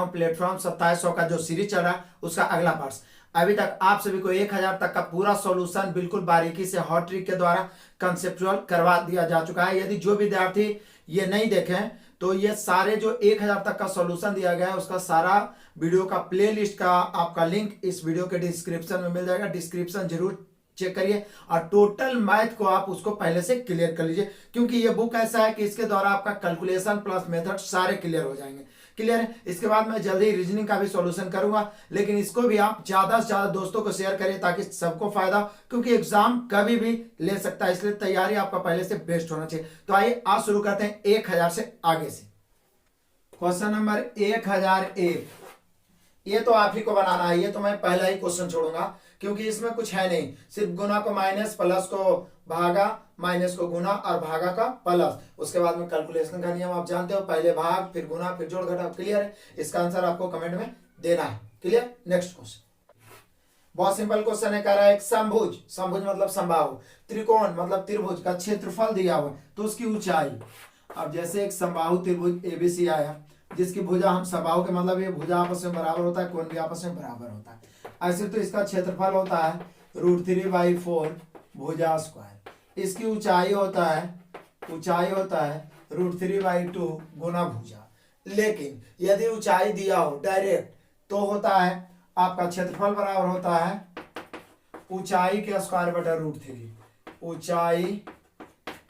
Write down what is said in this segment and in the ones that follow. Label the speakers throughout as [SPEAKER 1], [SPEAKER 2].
[SPEAKER 1] Platform 2700 का जो series चल रहा है उसका अगला पार्ट। अभी तक आप सभी को 1000 तक का पूरा सॉल्यूशन बिल्कुल बारीकी से हॉट ट्रिक के द्वारा कंसेप्चुअल करवा दिया जा चुका है। यदि जो विद्यार्थी ये नहीं देखे तो ये सारे जो 1000 तक का सॉल्यूशन दिया गया है उसका सारा वीडियो का प्लेलिस्ट का आपका लिंक इस वीडियो के डिस्क्रिप्शन में मिल जाएगा। डिस्क्रिप्शन जरूर चेक करिए और टोटल मैथ को आप उसको पहले से क्लियर कर लीजिए, क्योंकि ये बुक ऐसा है कि इसके द्वारा आपका कैलकुलेशन प्लस मेथड सारे क्लियर हो जाएंगे। क्लियर है। इसके बाद मैं जल्दी रीजनिंग का भी सॉल्यूशन करूंगा, लेकिन इसको भी आप ज्यादा से ज्यादा दोस्तों को शेयर करिए ताकि सबको फायदा, क्योंकि एग्जाम कभी भी ले सकता है, इसलिए तैयारी आपका पहले से बेस्ट होना चाहिए। तो आइए आज शुरू करते हैं 1000 से आगे से। क्वेश्चन नंबर 1001, ये तो आप ही को बनाना है। ये तो मैं पहला ही क्वेश्चन छोड़ूंगा क्योंकि इसमें कुछ है नहीं, सिर्फ गुना को माइनस, प्लस को भागा, माइनस को गुना और भागा का प्लस। उसके बाद में कैलकुलेशन का नियम आप जानते हो, पहले भाग फिर गुना फिर जोड़ घटा। क्लियर है। इसका आंसर आपको कमेंट में देना है। क्लियर। नेक्स्ट क्वेश्चन बहुत सिंपल क्वेश्चन है। कह रहा है एक समभुज, समभुज मतलब समबाहु, त्रिकोण मतलब त्रिभुज का क्षेत्रफल दिया हुआ है तो उसकी ऊंचाई। अब जैसे एक समबाहु त्रिभुज एबीसी आया जिसकी भुजा हम समबाहु के मतलब ये भुजा आपस में बराबर होता है, कोण भी आपस में बराबर होता है। ऐसे तो इसका क्षेत्रफल होता है √3/4 भुजा स्क्वायर। इसकी ऊंचाई होता है √3/2 गुना भुजा। लेकिन यदि ऊंचाई दिया हो डायरेक्ट तो होता है आपका क्षेत्रफल बराबर होता है ऊंचाई के स्क्वायर बटा √3, ऊंचाई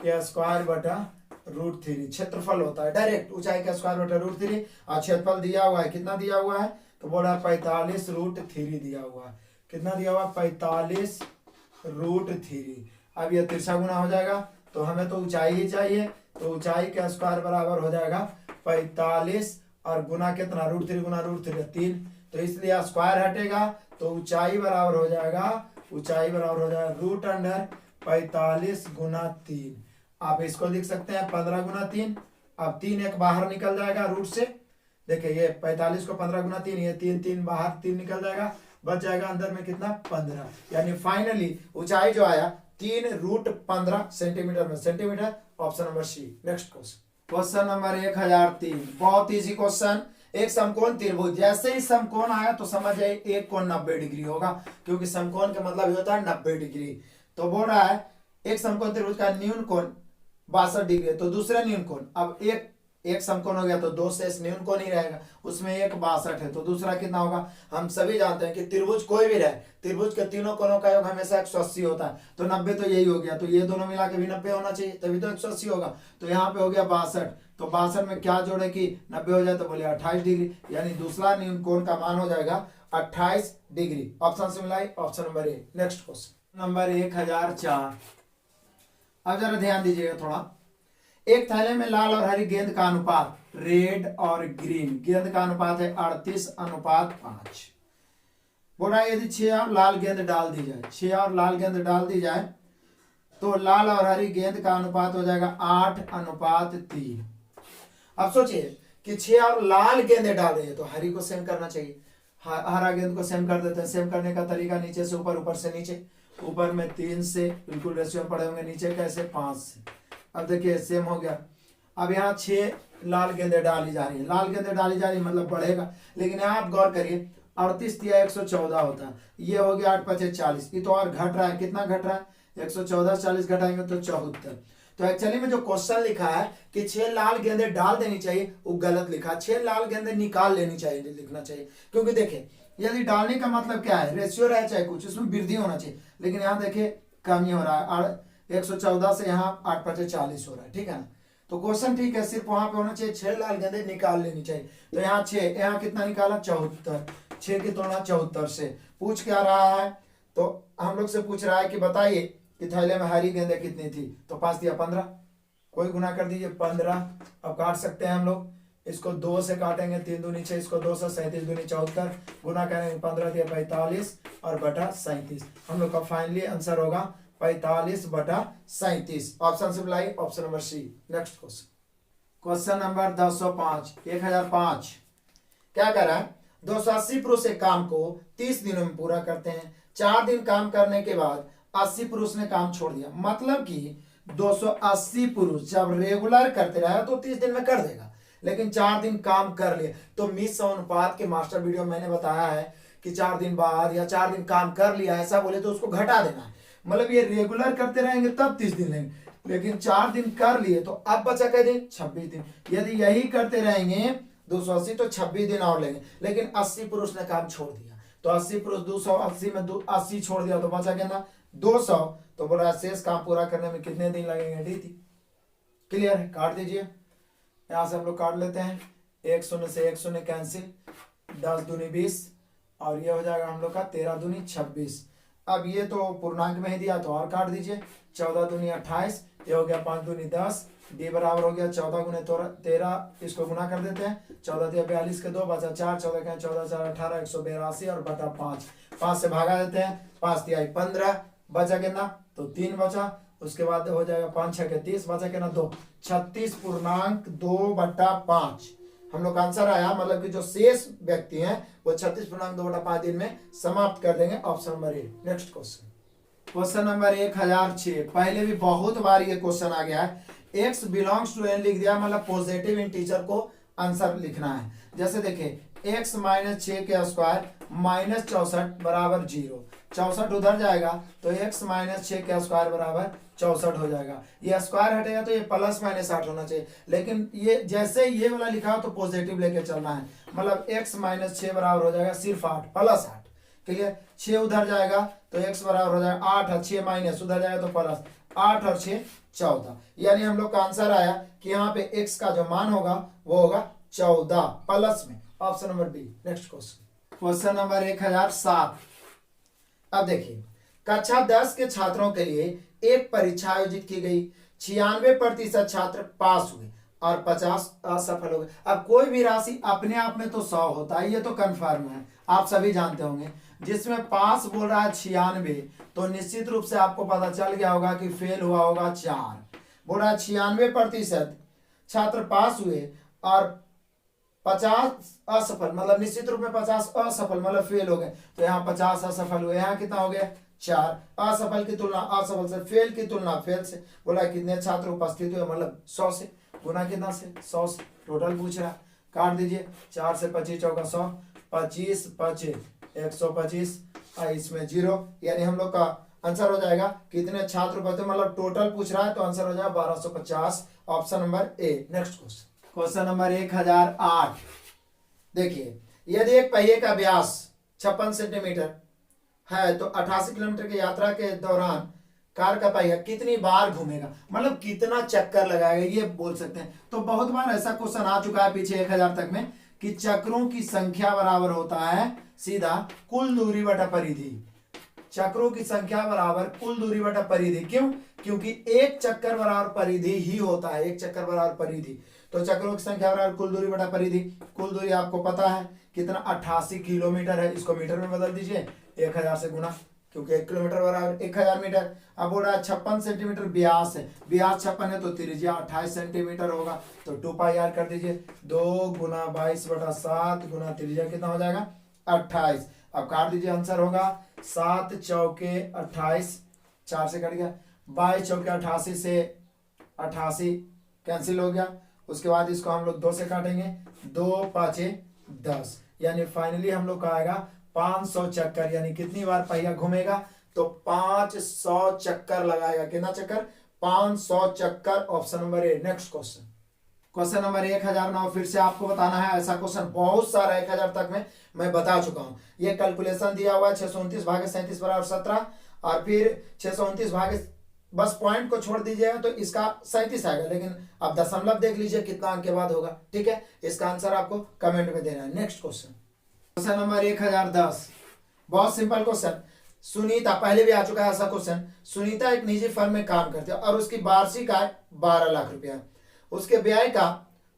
[SPEAKER 1] के स्क्वायर बटा √3 क्षेत्रफल होता है डायरेक्ट ऊंचाई का स्क्वायर बटा √3 और क्षेत्रफल दिया हुआ है। कितना दिया हुआ है तो बोला 45√3 दिया हुआ है। कितना दिया हुआ 45√3। अब ये तिरछा गुना हो जाएगा तो हमें तो ऊंचाई ही चाहिए, तो ऊंचाई का स्क्वायर बराबर हो जाएगा 45 और गुना कितना √3 गुना √3 3, तो इसलिए स्क्वायर हटेगा तो ऊंचाई बराबर हो जाएगा √45 गुना 3। आप इसको लिख सकते हैं 15 गुना 3। अब 3 एक बाहर निकल जाएगा रूट से, देखिए ये 45 को 15 गुना 3, ये 3 बाहर 3 निकल जाएगा, बच जाएगा अंदर में कितना 15। यानी फाइनली ऊंचाई जो आया 3√15 सेंटीमीटर में centimetre. Option number C. Next question number 1003, बहुत इजी क्वेश्चन। एक समकोण त्रिभुज, जैसे ही समकोण आया तो समझ जाइए एक कोण 90 डिग्री होगा, क्योंकि समकोण का मतलब होता है 90 डिग्री। तो बोल रहा है एक समकोण त्रिभुज का न्यून कोण 62 डिग्री, तो दूसरा न्यून कोण, अब एक समकोण हो गया तो 2 शेष न्यून कोण ही रहेगा, उसमें एक 62 है तो दूसरा कितना होगा। हम सभी जानते हैं कि त्रिभुज कोई भी रहे, त्रिभुज के तीनों कोणों का योग हमेशा 180 होता है, तो 90 तो यही हो गया, तो ये दोनों मिला के भी 90 होना चाहिए तभी तो 180 होगा। तो यहाँ पे हो गया 62, तो 62 में क्या जोड़े कि 90 हो जाए तो बोले 28 डिग्री, यानी दूसरा न्यून कोण का मान हो जाएगा 28 डिग्री। ऑप्शन से मिलाई option number A. Next question number 1004। अब जरा ध्यान दीजिएगा थोड़ा। एक थैले में लाल और हरी गेंद का अनुपात, रेड और ग्रीन गेंद का अनुपात है 38:5। बोल रहा है यदि 6 और लाल गेंद डाल दी जाए, 6 और लाल गेंद डाल दी जाए तो लाल और हरी गेंद का अनुपात हो जाएगा 8:3। अब सोचिए कि 6 और लाल गेंदें डाल रही है तो हरी को सेम करना चाहिए, हरा गेंद को सेम कर देते हैं। सेम करने का तरीका नीचे से ऊपर, ऊपर से नीचे, ऊपर में 3 से बिल्कुल रेशियो पड़े होंगे, नीचे कैसे 5 से। अब देखिए सेम हो गया। अब यहाँ 6 लाल गेंदें डाली जा रही है, लाल गेंदें डाली जा रही है मतलब बढ़ेगा, लेकिन यहाँ आप गौर करिए 38 या 114 होता है, ये हो गया 8×5 = 40, ये तो और घट रहा है। कितना घट रहा है 114 से 40 घटाएंगे तो 74। तो एक्चुअली में जो क्वेश्चन लिखा है कि 6 लाल गेंदें डाल देनी चाहिए वो गलत लिखा, 6 लाल गेंदें निकाल लेनी चाहिए लिखना चाहिए। क्योंकि देखिए यदि डालने का मतलब क्या है, रेशियो रहे चाहे कुछ, उसमें वृद्धि होना चाहिए, लेकिन यहाँ देखिए कमी हो रहा है, 114 से यहाँ 8×5 = 40 हो रहा है। ठीक है ना। तो क्वेश्चन ठीक है, सिर्फ वहां पे होना चाहिए 6 लाल गेंदें निकाल लेनी चाहिए। तो यहाँ 6, यहाँ कितना निकाला 74, 6 की तुलना 74 से। पूछ क्या रहा है तो हम लोग से पूछ रहा है कि बताइए कि थैले में हरी गेंदें कितनी थी, तो 5 दिया 15, कोई गुना कर दीजिए 15। अब काट सकते हैं हम लोग, इसको 2 से काटेंगे 3 दूनी 6, इसको 2 से 37 दूनी 74, गुना करेंगे 15 दिया 45 और बटा 37। हम लोग का फाइनली आंसर होगा 45/37। ऑप्शन से मिलाई option number C. Next question number 1005, 1005 क्या कर रहा है 280 पुरुष एक काम को 30 दिनों में पूरा करते हैं। 4 दिन काम करने के बाद 80 पुरुष ने काम छोड़ दिया, मतलब कि 280 पुरुष जब रेगुलर करते रहे तो 30 दिन में कर देगा, लेकिन 4 दिन काम कर लिए। तो मिस अनुपात के मास्टर वीडियो में मैंने बताया है कि 4 दिन बाद या 4 दिन काम कर लिया ऐसा बोले तो उसको घटा देना है। मतलब ये रेगुलर करते रहेंगे तब 30 दिन लेंगे, लेकिन 4 दिन कर लिए तो अब बचा कै दिन, 26 दिन। यदि यही करते रहेंगे 280 तो 26 दिन और लेंगे। लेकिन 80 पुरुष ने काम छोड़ दिया, तो 80 पुरुष 280 में 80 छोड़ दिया तो बचा कितना, 200। तो बोला शेष काम पूरा करने में कितने दिन लगेंगे, डी थी। क्लियर है, काट दीजिए। यहां से हम लोग काट लेते हैं, 1 शून्य से 1 शून्य कैंसिल, 10 दूनी 20 और ये हो जाएगा हम लोग का 13 दूनी 26। अब ये तो पूर्णांक में ही दिया तो और काट दीजिए, 14 दूनी 28, ये हो गया 5 दूनी 10, डी बराबर हो गया 14 गुने 13, इसको गुना कर देते हैं, 14 दिया 42 के 2 बचा 4, 14 के 14 4 18, 182 और बटा 5, 5 से भागा देते हैं, 5 दिया 15, बचा कितना, तो 3 बचा। उसके बाद हो जाएगा 5 6 के 30, बचा कितना 2, 36.2/5 हम लोग का आंसर आया। मतलब कि जो शेष व्यक्ति हैं वो 36.2/5 दिन में समाप्त कर देंगे। Option number A. Next question, question number 1006। पहले भी बहुत बार ये क्वेश्चन आ गया है। x बिलोंग्स टू n लिख दिया, मतलब पॉजिटिव इंटीजर को आंसर लिखना है। जैसे देखिए x माइनस 6 के स्क्वायर माइनस 64 बराबर 0, 64 उधर जाएगा तो x माइनस 6 के स्क्वायर बराबर 64 हो जाएगा। ये स्क्वायर हटेगा तो ये प्लस माइनस 8 होना चाहिए, लेकिन ये जैसे ये वाला लिखा हो तो पॉजिटिव लेके चलना है। मतलब x माइनस 6 बराबर हो जाएगा सिर्फ 8 प्लस 8। क्लियर, 6 उधर जाएगा तो x बराबर हो जाएगा 8 और 6 माइनस उधर जाएगा तो प्लस 8 और 6 14। यानी हम लोग का आंसर आया कि यहाँ पे x का जो मान होगा वो होगा 14 प्लस में। Option number B. Next question, question number 1007। अब देखिए, कक्षा 10 के छात्रों के लिए एक परीक्षा आयोजित की गई, 96% छात्र पास हुए और 50 असफल हो गए। अब कोई भी राशि अपने आप में तो 100 होता है, ये तो कन्फर्म है, आप सभी जानते होंगे। जिसमें पास बोल रहा है 96, तो निश्चित रूप से आपको पता चल गया होगा कि फेल हुआ होगा 4। बोल रहा है 96% छात्र पास हुए और 50 असफल, मतलब निश्चित रूप में 50 असफल मतलब फेल हो गए। तो यहाँ 50 असफल हुए, यहाँ कितना हो गया 4। असफल की तुलना असफल से, फेल की तुलना फेल से। बोला कितने छात्र उपस्थित हुए, मतलब 100 से, गुना कितना से 100 से, टोटल पूछ रहा। काट दीजिए, 4 से 25 चौका 100, 25 25 125 इसमें 0, यानी हम लोग का आंसर हो जाएगा कितने छात्र उपस्थित, मतलब टोटल पूछ रहा है तो आंसर हो जाएगा 1250। Option number A. Next question, question number 1008। देखिए, यदि एक पहिए का व्यास 56 सेंटीमीटर है तो 88 किलोमीटर की यात्रा के दौरान कार का पहिया कितनी बार घूमेगा, मतलब कितना चक्कर लगाएगा, ये बोल सकते हैं। तो बहुत बार ऐसा क्वेश्चन आ चुका है पीछे 1000 तक में कि चक्रों की संख्या बराबर होता है सीधा कुल दूरी बटा परिधि। चक्रों की संख्या बराबर कुल दूरी बटा परिधि। क्यों? क्योंकि एक चक्कर बराबर परिधि ही होता है, एक चक्कर बराबर परिधि। तो चक्रों की संख्या बराबर कुल दूरी बटा परिधि। कुल दूरी आपको पता है कितना, 88 किलोमीटर है। इसको मीटर में बदल दीजिए, 1000 से गुना, क्योंकि 1 किलोमीटर बराबर 1000 मीटर। अब बोल रहा है 56 सेंटीमीटर व्यास है, व्यास 56 है तो त्रिज्या 28 सेंटीमीटर होगा। तो 2πr कर दीजिए, 2 गुना 22/7 गुना त्रिज्या कितना हो जाएगा 28। अब काट दीजिए, आंसर होगा 7 चौके 28, 4 से कट गया, 22 चौके 88 से 88 कैंसिल हो गया। उसके बाद इसको हम लोग 2 से काटेंगे, 2 5 10, यानी फाइनली हम लोग का आएगा 500 चक्कर। यानी कितनी बार पहिया घूमेगा, तो 500 चक्कर लगाएगा। कितना चक्कर, 500 चक्कर। Option number A. Next question, question number 1009। फिर से आपको बताना है, ऐसा क्वेश्चन बहुत सारा 1000 तक में मैं बता चुका हूं। ये कैलकुलेशन दिया हुआ है 629 भागे 37 बराबर 17, और फिर 629 भागे, बस पॉइंट को छोड़ दीजिएगा तो इसका 37 आएगा, लेकिन अब दशमलव देख लीजिए कितना अंक के बाद होगा। ठीक है, इसका आंसर आपको कमेंट में देना है। Next question, question number 1010। बहुत सिंपल क्वेश्चन। सुनीता, पहले भी आ चुका है ऐसा क्वेश्चन। सुनीता एक निजी फर्म में काम करती है और उसकी वार्षिक आय 12 लाख रुपया। उसके व्यय का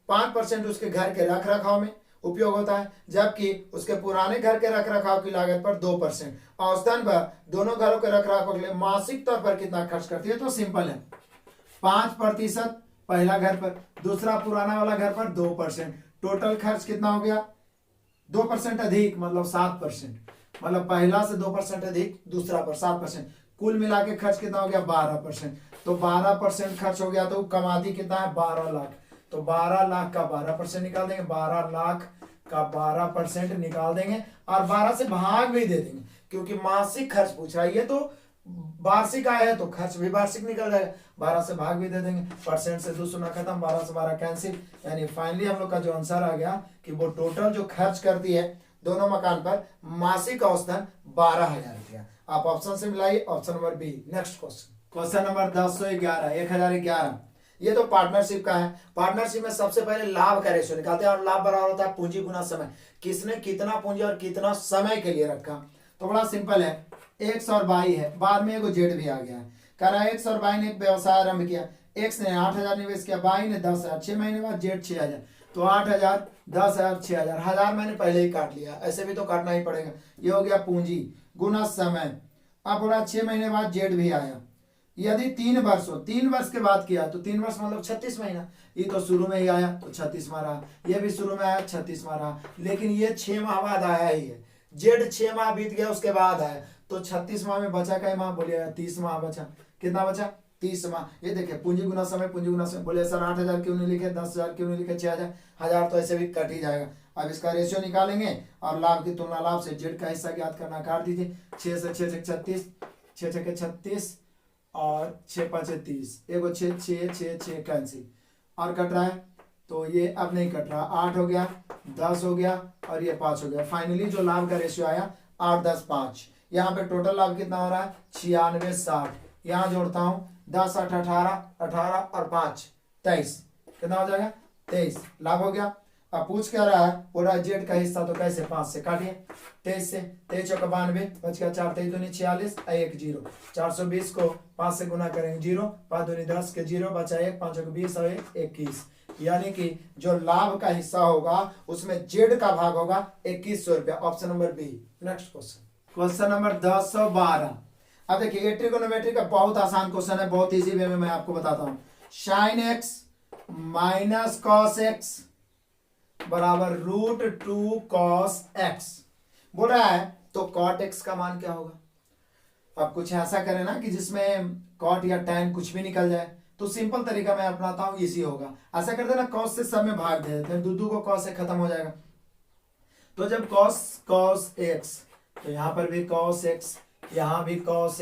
[SPEAKER 1] 5% उसके घर के रख रखाव में उपयोग होता है, जबकि उसके पुराने घर के रख रखाव की लागत पर 2%। औसतन पर दोनों घरों के रख रखाव के लिए मासिक तौर पर कितना खर्च करती है, तो सिंपल है, 5% पहला घर पर, दूसरा पुराना वाला घर पर 2%। टोटल खर्च कितना हो गया, 2% अधिक, मतलब 7%। मतलब पहला से 2% अधिक, दूसरा पर 7%। कुल मिला के खर्च कितना हो गया 12%। तो 12% खर्च हो गया, तो कमाती कितना है 12 लाख। तो 12 लाख का 12% निकाल देंगे, 12 लाख का 12% निकाल देंगे और 12 से भाग भी दे देंगे, क्योंकि मासिक खर्च पूछ रहा है, ये तो वार्षिक आय है तो खर्च भी वार्षिक निकल जाएगा, 12 से भाग भी दे देंगे, परसेंट से 2 शून्य खत्म, 12 से 12 कैंसिल, यानी फाइनली हम लोग का जो आंसर आ गया कि वो टोटल जो खर्च करती है दोनों मकान पर मासिक औसतन 12,000 रुपया। आप ऑप्शन से मिलाइए, option number B. Next question, question number 1011 ये तो पार्टनरशिप का है। पार्टनरशिप में सबसे पहले लाभ का रेशियो निकालते हैं और लाभ बराबर होता है पूंजी गुना समय, किसने कितना पूंजी और कितना समय के लिए रखा। तो बड़ा सिंपल है, एक्स और वाई है, बाद में एगो जेड भी आ गया है। कह रहा है एक्स और वाई ने एक व्यवसाय आरंभ किया, एक्स ने 8,000 निवेश किया, वाई ने 10,000, 6 महीने बाद जेड 6,000, तो 8,000, 10,000, 6,000, 1,000 मैंने पहले ही काट लिया, ऐसे भी तो काटना ही पड़ेगा। ये हो गया पूंजी गुना समय। अब बोला 6 महीने बाद जेड भी आया, यदि 3 वर्ष हो, 3 वर्ष के बाद किया तो 3 वर्ष मतलब 36 महीना, ये तो शुरू में ही आया तो 36 माह रहा, ये भी शुरू में आया 36 माह रहा, लेकिन ये 6 माह बाद आया ही है, जेड 6 माह बीत गया उसके बाद आया, तो 36 माह में बचा कई माह, बोलिए 30 माह बचा। कितना बचा? 30 माह। ये देखिए पूंजी गुना समय, पूंजी गुना समय। बोले सर 8,000 क्यों नहीं लिखे, 10,000 क्यों नहीं लिखे, 6,000, 1,000 तो ऐसे भी कट ही जाएगा। अब इसका रेशियो निकालेंगे और लाभ की तुलना लाभ से जेड का हिस्सा ज्ञात करना, काट दीजिए। 6 से 6 छक 36, 6 छके 36 और 6 पाँचे 30, एगो 6 6 6 6 कैंसिल, और कट रहा है तो ये अब नहीं कट रहा, 8 हो गया, 10 हो गया और ये 5 हो गया। फाइनली जो लाभ का रेशियो आया 8, 10, 5। यहाँ पे टोटल लाभ कितना हो रहा है? 96, 60। यहाँ जोड़ता हूँ 10, 8, 18, 18 और 5, 23। कितना हो जाएगा? 23 लाभ हो गया। अब पूछ क्या रहा है, पूरा जेड का हिस्सा, तो कैसे 5 से काटिए, 23 से, 23 चौका 92, बच गया 4, 23 दूनी 46, 1 0, 420 को 5 से गुना करेंगे 0, 5 दूनी 10 के 0, बचा 1, 5 चौका 20 और 1 21, यानी कि जो लाभ का हिस्सा होगा उसमें जेड का भाग होगा 2100 रुपया। Option number B. Next question, question number 1012। अब देखिए ये ट्रिगोनोमेट्री का बहुत आसान क्वेश्चन है, बहुत इजी वे में मैं आपको बताता हूं। Sine x minus cos x बराबर √2 cos x बोल रहा है, तो cot x का मान क्या होगा? अब कुछ ऐसा करें ना कि जिसमें cot या tan कुछ भी निकल जाए, तो सिंपल तरीका मैं अपनाता हूं, इसी होगा। ऐसा करते ना, cos से सब में भाग दे देते हैं, दो को cos से खत्म हो जाएगा। तो जब cos x, तो यहां पर भी cos x, यहां भी cos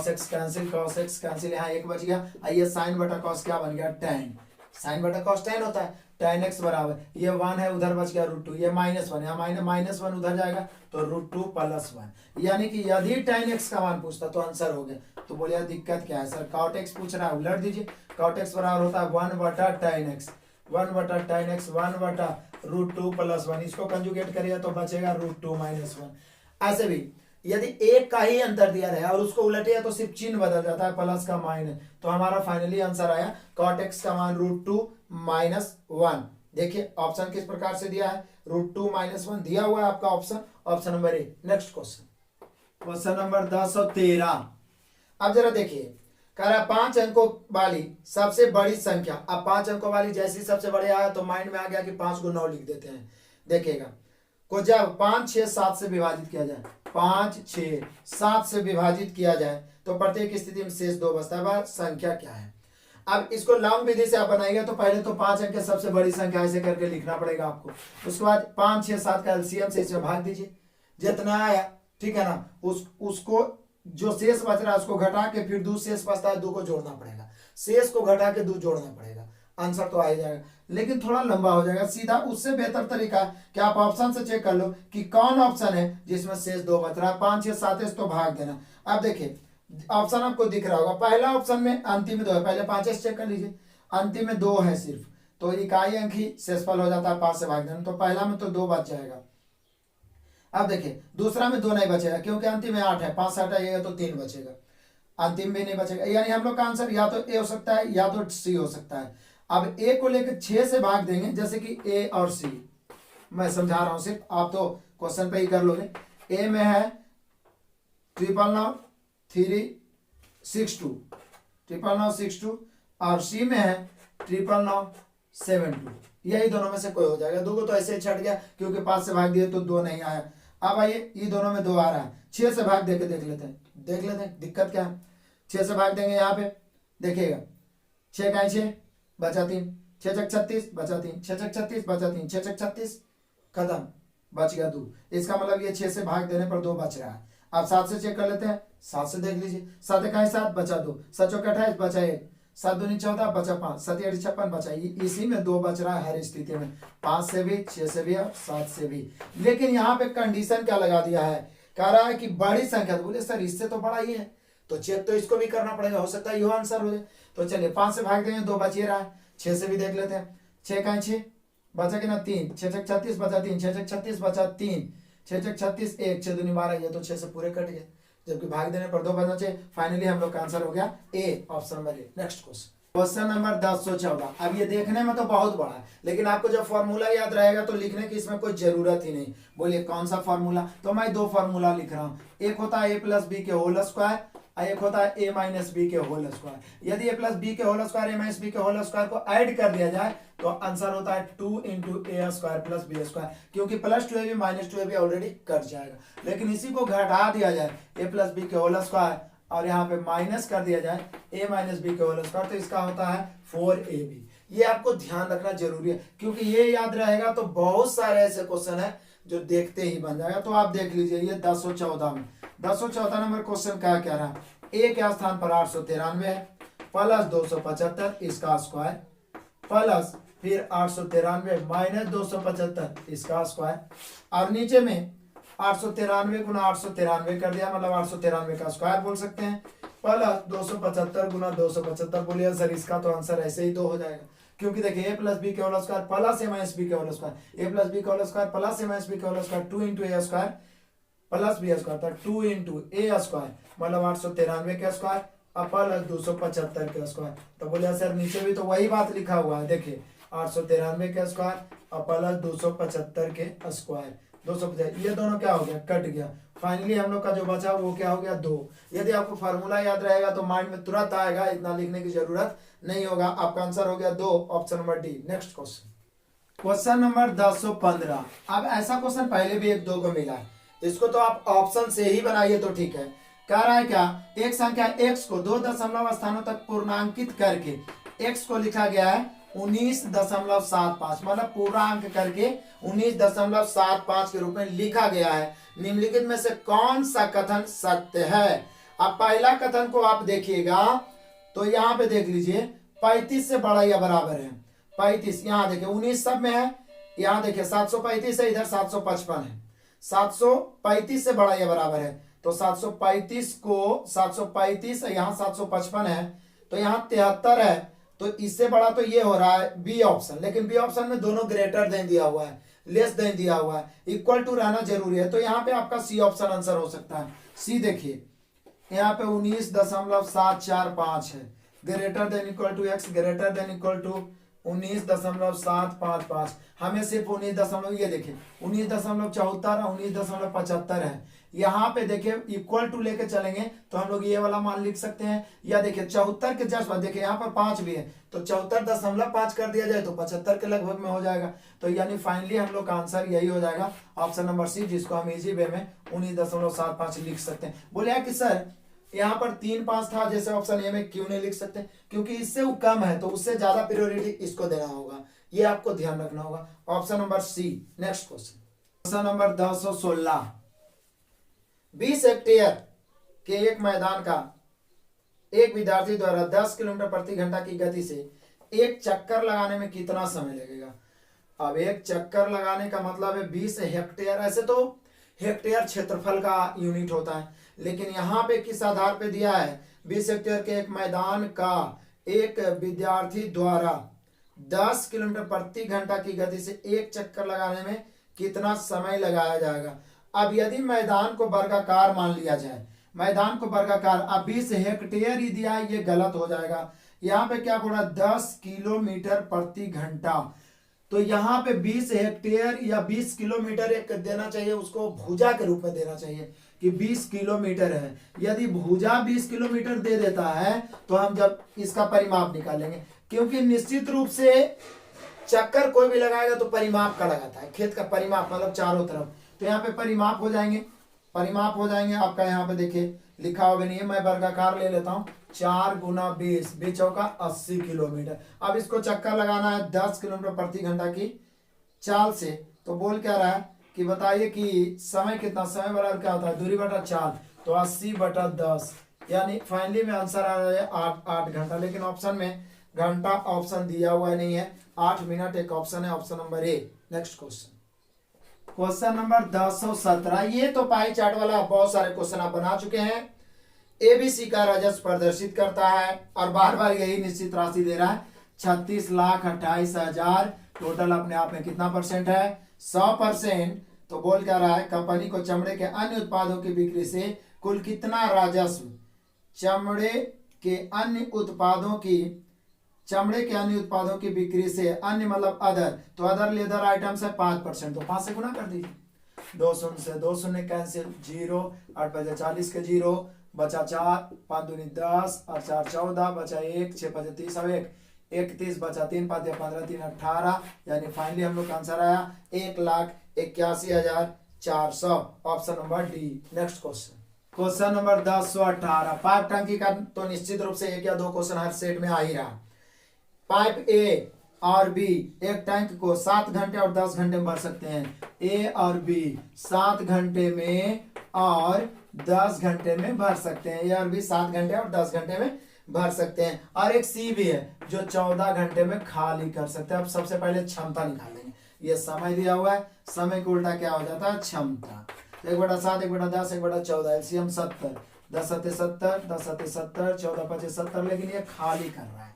[SPEAKER 1] x कैंसिल, यहाँ 1 बच गया। आइए साइन बटा cos क्या बन गया? tan। साइन बटा cos tan होता है, tan x बराबर, ये 1 है उधर बच गया √2, ये -1, यहाँ -1 उधर जाएगा तो √2 + 1, यानी कि यदि tan x का मान पूछता तो आंसर हो गया। तो बोलिए दिक्कत क्या है सर, cot x पूछ रहा है, उलट दीजिए। cot x बराबर होता है 1/tan x, 1/tan x, 1/√2 + 1, इसको कंजुगेट करिए तो बचेगा √2 - 1। ऐसे भी यदि एक का ही अंतर दिया रहा और उसको उलटिया तो सिर्फ चिन्ह बदल जाता है, प्लस का माइनस, तो हमारा फाइनली आंसर आया cot x का मान √2 - 1। देखिए ऑप्शन किस प्रकार से दिया है, √2 - 1 दिया हुआ है आपका option, option number A. Next question, question number 1013। अब जरा देखिए, कह रहा है 5 अंकों वाली सबसे बड़ी संख्या। अब 5 अंकों वाली जैसी सबसे बड़े आया तो माइंड में आ गया कि 5 को 9 लिख देते हैं। देखिएगा को जब 5, 6, 7 से विभाजित किया जाए, 5, 6, 7 से विभाजित किया जाए तो प्रत्येक स्थिति में शेष 2 बचता है। वह संख्या क्या है? अब इसको लंब विधि से आप बनाएंगे तो पहले तो 5 अंक सबसे बड़ी संख्या ऐसे करके लिखना पड़ेगा आपको। उसके बाद 5, 6, 7 का एलसीएम से इसमें भाग दीजिए, जितना आया, ठीक है ना, उसको जो शेष बच रहा है उसको घटा के फिर 2 शेष बचता है, 2 को जोड़ना पड़ेगा, शेष को घटा के 2 जोड़ना पड़ेगा, आंसर तो आ ही जाएगा, लेकिन थोड़ा लंबा हो जाएगा। सीधा उससे बेहतर तरीका कि आप ऑप्शन से चेक कर लो कि कौन ऑप्शन है जिसमें शेष 2 बच रहा है। 5, 6, 7 तो भाग देना। अब देखिए ऑप्शन आपको दिख रहा होगा, पहला ऑप्शन में अंतिम में 2 है, पहले 5 चेक कर लीजिए, अंतिम में 2 है सिर्फ, तो इकाई अंक ही शेषफल हो जाता है, 5 से भाग देना, तो पहला में तो 2 बच जाएगा। अब देखिए दूसरा में 2 नहीं बचेगा क्योंकि अंतिम में 8 है, 5 से हटाइएगा तो 3 बचेगा, अंतिम भी नहीं बचेगा, यानी हम लोग का आंसर या तो ए हो सकता है या तो सी हो सकता है। अब ए को लेकर 6 से भाग देंगे, जैसे कि ए और सी, मैं समझा रहा हूं सिर्फ, आप तो क्वेश्चन पे ही कर लोगे। ए में है 99962 99962 और सी में है 99972, यही दोनों में से कोई हो जाएगा। 2 को तो ऐसे ही छट गया क्योंकि 5 से भाग दिए तो 2 नहीं आया। अब आइए ये दोनों में 2 आ रहा है, 6 से भाग देके देख लेते हैं दिक्कत क्या है। 6 से भाग देंगे, यहाँ पे देखिएगा 6 का 6 बचा 3, 6 छक 36 बचा 3, 6 छक 36 बचा 3, 6 छक 36 खत्म, बच गया 2। इसका मतलब ये 6 से भाग देने पर 2 बच रहा है। अब 7 से चेक कर लेते हैं, 7 से देख लीजिए, 7 इकाई 7 बचा 2, 7 चौके 28 बचा 1, 7 दूनी 14 बचा 5, 7 8 56 बचा। इसी में 2 बच रहा है हर स्थिति में, 5 से भी, 6 से भी और 7 से भी। लेकिन यहाँ पे कंडीशन क्या लगा दिया है, कह रहा है कि बड़ी संख्या, तो बोले सर इससे तो बड़ा ही है, तो चेक तो इसको भी करना पड़ेगा, हो सकता है यह आंसर हो जाए। तो चलिए 5 से भाग देंगे, 2 बच ही रहा है। 6 से भी देख लेते हैं, 6 का 6 बचा कि ना 3, 6 छक 36 बचा 3, 6 छक 36 बचा 3, 6 छक 36 1, 6 दूनी 12, ये तो 6 से पूरे कट गए, जबकि भाग देने पर 2 बचना चाहिए। फाइनली हम लोग का आंसर हो गया A, option number A. Next question number 1014। अब ये देखने में तो बहुत बड़ा है, लेकिन आपको जब फॉर्मूला याद रहेगा तो लिखने की इसमें कोई जरूरत ही नहीं। बोलिए कौन सा फॉर्मूला, तो मैं 2 फॉर्मूला लिख रहा हूँ, एक होता है ए प्लस बी के होल स्क्वायर, एक होता है ए माइनस बी के होल स्क्वायर। यदि ए प्लस बी के होल स्क्वायर ए माइनस बी के होल स्क्वायर को ऐड कर दिया जाए तो आंसर होता है 2 into A square plus B square, क्योंकि plus 2ab minus 2ab already cut जाएगा। लेकिन इसी को घटा दिया जाए ए प्लस बी के होल स्क्वायर और यहाँ पे माइनस कर दिया जाए ए माइनस बी के होल स्क्वायर, तो इसका होता है 4ab। ये आपको ध्यान रखना जरूरी है, क्योंकि ये याद रहेगा तो बहुत सारे ऐसे क्वेश्चन है जो देखते ही बन जाएगा। तो आप देख लीजिए ये 1014 में 1014 नंबर क्वेश्चन क्या कह रहा है, ए के स्थान पर 893 है प्लस 275 इसका स्क्वायर प्लस फिर 893 माइनस 275 इसका स्क्वायर, और नीचे में 893 गुना 893 कर दिया, मतलब 893 का स्क्वायर बोल सकते हैं, प्लस 275 गुना 275। बोलिए सर इसका तो आंसर ऐसे ही 2 हो जाएगा, क्योंकि देखिए ए प्लस बी के होल स्क्वायर प्लस ए माइनस बी के होल स्क्वायर, ए प्लस बी के होल स्क्वायर प्लस ए माइनस बी के whole square 2 into A square plus B square था 2 इंटू ए स्क्वायर, मतलब 893 के स्क्वायर प्लस 275 के स्क्वायर। तो बोले सर नीचे भी तो वही बात लिखा हुआ है, देखिए 893 के स्क्वायर प्लस 275 के स्क्वायर, 250, ये दोनों क्या हो गया, कट गया। फाइनली हम लोग का जो बचा वो क्या हो गया, 2। यदि आपको फार्मूला याद रहेगा तो माइंड में तुरंत आएगा, इतना लिखने की जरूरत नहीं होगा। आपका आंसर हो गया 2, option number D. Next question number 1015। अब ऐसा क्वेश्चन पहले भी 1-2 को मिला है, इसको तो आप ऑप्शन से ही बनाइए तो ठीक है। कह रहा है क्या, एक संख्या x को 2 दशमलव स्थानों तक पूर्णांकित करके x को लिखा गया है 19.75, मतलब पूर्णांक करके 19.75 के रूप में लिखा गया है। निम्नलिखित में से कौन सा कथन सत्य है। अब पहला कथन को आप देखिएगा तो यहाँ पे देख लीजिए 35 से बड़ा या बराबर है 35, यहाँ देखिए 19 सब में है, यहाँ देखिए 735 है, इधर 755 है, 735 से बड़ा या बराबर है, तो 735 को 735 है, यहाँ 755 है, तो यहाँ 73 है, तो इससे बड़ा तो ये हो रहा है बी ऑप्शन। लेकिन बी ऑप्शन में दोनों ग्रेटर देन दिया हुआ है, लेस देन दिया हुआ है, इक्वल टू रहना जरूरी है, तो यहाँ पे आपका सी ऑप्शन आंसर हो सकता है। सी देखिए यहाँ पे 19.745 है, greater than equal to x, greater than equal to 19.755, हमें सिर्फ 19 ये देखिए 19.74 और 19.75 है। यहाँ पे देखिए इक्वल टू लेके चलेंगे तो हम लोग ये वाला मान लिख सकते हैं, या देखिए 74 के जस्ट बाद देखिए यहाँ पर 5 भी है, तो 74.5 कर दिया जाए तो 75 के लगभग में हो जाएगा। तो यानी फाइनली हम लोग का आंसर यही हो जाएगा, ऑप्शन नंबर सी, जिसको हम इजी वे में 19.75 लिख सकते हैं। बोले कि सर यहाँ पर 3-5 था, जैसे ऑप्शन ए में क्यों नहीं लिख सकते, क्योंकि इससे वो कम है तो उससे ज्यादा प्रायोरिटी इसको देना होगा, ये आपको ध्यान रखना होगा, option number C. Next question number 1016। 20 hectare के एक मैदान का एक विद्यार्थी द्वारा 10 किलोमीटर प्रति घंटा की गति से एक चक्कर लगाने में कितना समय लगेगा। अब एक चक्कर लगाने का मतलब है 20 हेक्टेयर, ऐसे तो हेक्टेयर क्षेत्रफल का यूनिट होता है, लेकिन यहाँ पे किस आधार पे दिया है, 20 हेक्टेयर के एक मैदान का एक विद्यार्थी द्वारा 10 किलोमीटर प्रति घंटा की गति से एक चक्कर लगाने में कितना समय लगाया जाएगा। अब यदि मैदान को वर्गाकार मान लिया जाए, मैदान को वर्गाकार, अब 20 हेक्टेयर ही दिया है, ये गलत हो जाएगा। यहाँ पे क्या बोला, 10 किलोमीटर प्रति घंटा, तो यहाँ पे 20 हेक्टेयर या 20 किलोमीटर एक देना चाहिए, उसको भुजा के रूप में देना चाहिए कि 20 किलोमीटर है। यदि भुजा 20 किलोमीटर दे देता है तो हम जब इसका परिमाप निकालेंगे, क्योंकि निश्चित रूप से चक्कर कोई भी लगाएगा तो परिमाप का लगाता है, खेत का परिमाप मतलब चारों तरफ, तो यहाँ पे परिमाप हो जाएंगे, परिमाप हो जाएंगे आपका। यहाँ पे देखिए लिखा होगा नहीं है, मैं वर्गाकार ले लेता हूँ 4 गुना 20, 20 चौका 80 किलोमीटर। अब इसको चक्कर लगाना है 10 किलोमीटर प्रति घंटा की चाल से। तो बोल क्या रहा है कि बताइए कि समय कितना, समय बराबर क्या होता है, दूरी बटा चाल, तो 80/10, यानी फाइनली में आंसर आ रहा है 8 घंटा। लेकिन ऑप्शन में घंटा ऑप्शन दिया हुआ नहीं है, 8 मिनट एक ऑप्शन है, option number A. Next question, question number 1017। ये तो पाई चार्ट वाला बहुत सारे क्वेश्चन आप बना चुके हैं। एबीसी का राजस्व प्रदर्शित करता है और बार बार यही निश्चित राशि दे रहा है, 36,28,000। टोटल अपने आप में कितना परसेंट है, 100%। तो बोल क्या रहा है, कंपनी को चमड़े के अन्य उत्पादों की बिक्री से कुल कितना राजस्व, चमड़े के अन्य उत्पादों की बिक्री से, अन्य मतलब अदर, तो अदर लेदर आइटम्स है 5%, तो 5 से गुना कर दीजिए। 2 शून्य से 2 शून्य कैंसिल, 0, 8 बजे 40 के 0, बचा 4, 5 दूनी 10 और 4 14, बचा 1, 6 बजे 30 और 1 31, बचा 3 5 15 3 18, यानी फाइनली हम लोग का आंसर आया 1,81,400, option number D. Next question, question number 1018। Pipe टंकी का तो निश्चित रूप से 1 या 2 क्वेश्चन हर सेट में आ ही रहा। पाइप ए और बी एक टैंक को 7 घंटे और 10 घंटे में भर सकते हैं। ए और बी 7 घंटे में और 10 घंटे में भर सकते हैं। ए और बी 7 घंटे और 10 घंटे में भर सकते हैं। और एक सी भी है जो 14 घंटे में खाली कर सकते हैं। अब सबसे पहले क्षमता निकाल लेंगे। ये समय दिया हुआ है, समय को उल्टा क्या हो जाता है, क्षमता। 1/7, 1/10, 1/14, एलसीएम 70, 10 7 70, 10 7 70, 14 5 70, लेकिन ये खाली कर रहा है।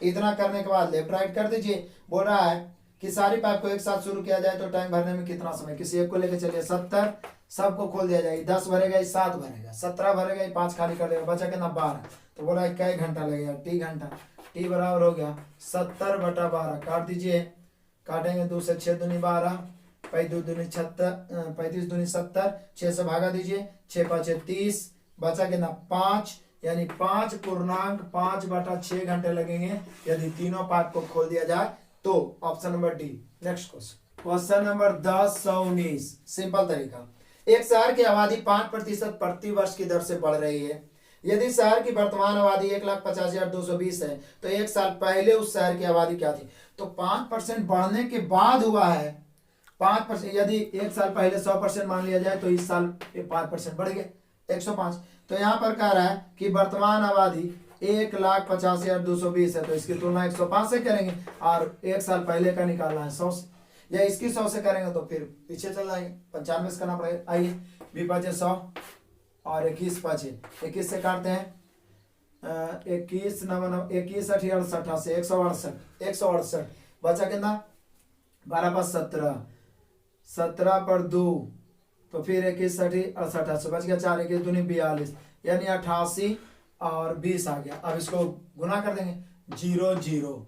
[SPEAKER 1] इतना करने के बाद लेफ्ट राइट कर दीजिए। बोल रहा है कि सारी पाइप को एक साथ शुरू किया जाए तो टैंक भरने में कितना समय, किसी एक को लेकर चलिए 70, सबको खोल दिया जाएगी, 10 भरेगा 7 भरेगा, 17 भरेगा 5 खाली कर देगा, बचा कितना 12। तो बोला है कई घंटा लगेगा, टी घंटा। टी बराबर हो गया 70/12, काट दीजिए। काटेंगे 2 से 6 दूनी 12, 5 दूनी 76, 35 दूनी 70, 6 से भागा दीजिए, 6 5 30, बचा कितना 5, यानी 5.5/6 घंटे लगेंगे यदि तीनों पार्ट को खोल दिया जाए तो। Option number D. Next question, question number 1019। Simple तरीका, एक शहर की आबादी 5% प्रति वर्ष की दर से बढ़ रही है। यदि शहर की वर्तमान आबादी 1,50,220 है तो एक साल पहले उस शहर की आबादी क्या थी। तो 5% बढ़ने के बाद हुआ है 5%। यदि एक साल पहले 100% मान लिया जाए तो इस साल 5% बढ़ गए 105। तो यहाँ पर कह रहा है कि वर्तमान आबादी 1,50,220 है तो इसकी तुलना 105 से करेंगे और एक साल पहले का निकालना है 100 से, या इसकी 100 से करेंगे तो फिर पीछे चल जाएंगे, 95 से करना पड़ेगा। आइए 20 100 और 21 21 से काटते हैं, 21 9 21 8 68 से 168, बचा कितना 12 5 17, 17 पर 2, तो फिर 21 68 से बच गया 4, 21 दूनी 42, यानी 88 और 20 आ गया। अब इसको गुना कर देंगे, 0 0,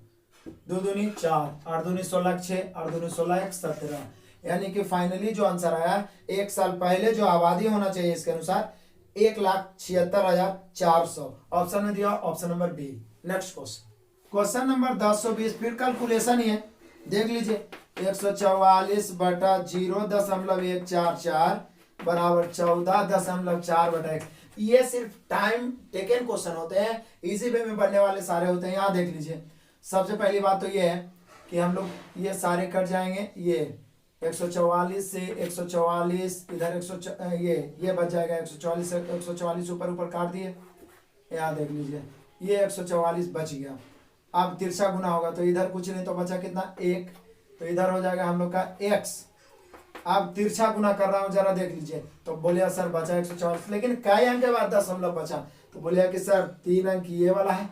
[SPEAKER 1] 2 दूनी 4, 8 दूनी 16 6, 8 दूनी 16 1 17, यानी कि फाइनली जो आंसर आया एक साल पहले जो आबादी होना चाहिए इसके अनुसार 1,76,400, ऑप्शन में दिया option number B. Next question, question number 1020, फिर कैलकुलेशन ही है, देख लीजिए। 144/0.144 बराबर 14.4/x। ये सिर्फ टाइम टेकन क्वेश्चन होते हैं, इजी वे में बनने वाले सारे होते हैं। यहाँ देख लीजिए, सबसे पहली बात तो ये है कि हम लोग ये सारे कट जाएंगे। ये 144 से 144 इधर 100, ये बच जाएगा 144 से 144 ऊपर काट दिए। यहाँ देख लीजिए ये 144 बच गया। अब तिरछा गुना होगा तो इधर कुछ नहीं तो बचा कितना 1, तो इधर हो जाएगा हम लोग का x। अब तिरछा गुना कर रहा हूं, जरा देख लीजिए। तो बोलिए सर बचा 144, लेकिन कई अंक के बाद 10 बचा। तो बोलिए कि सर 3 अंक ये वाला है,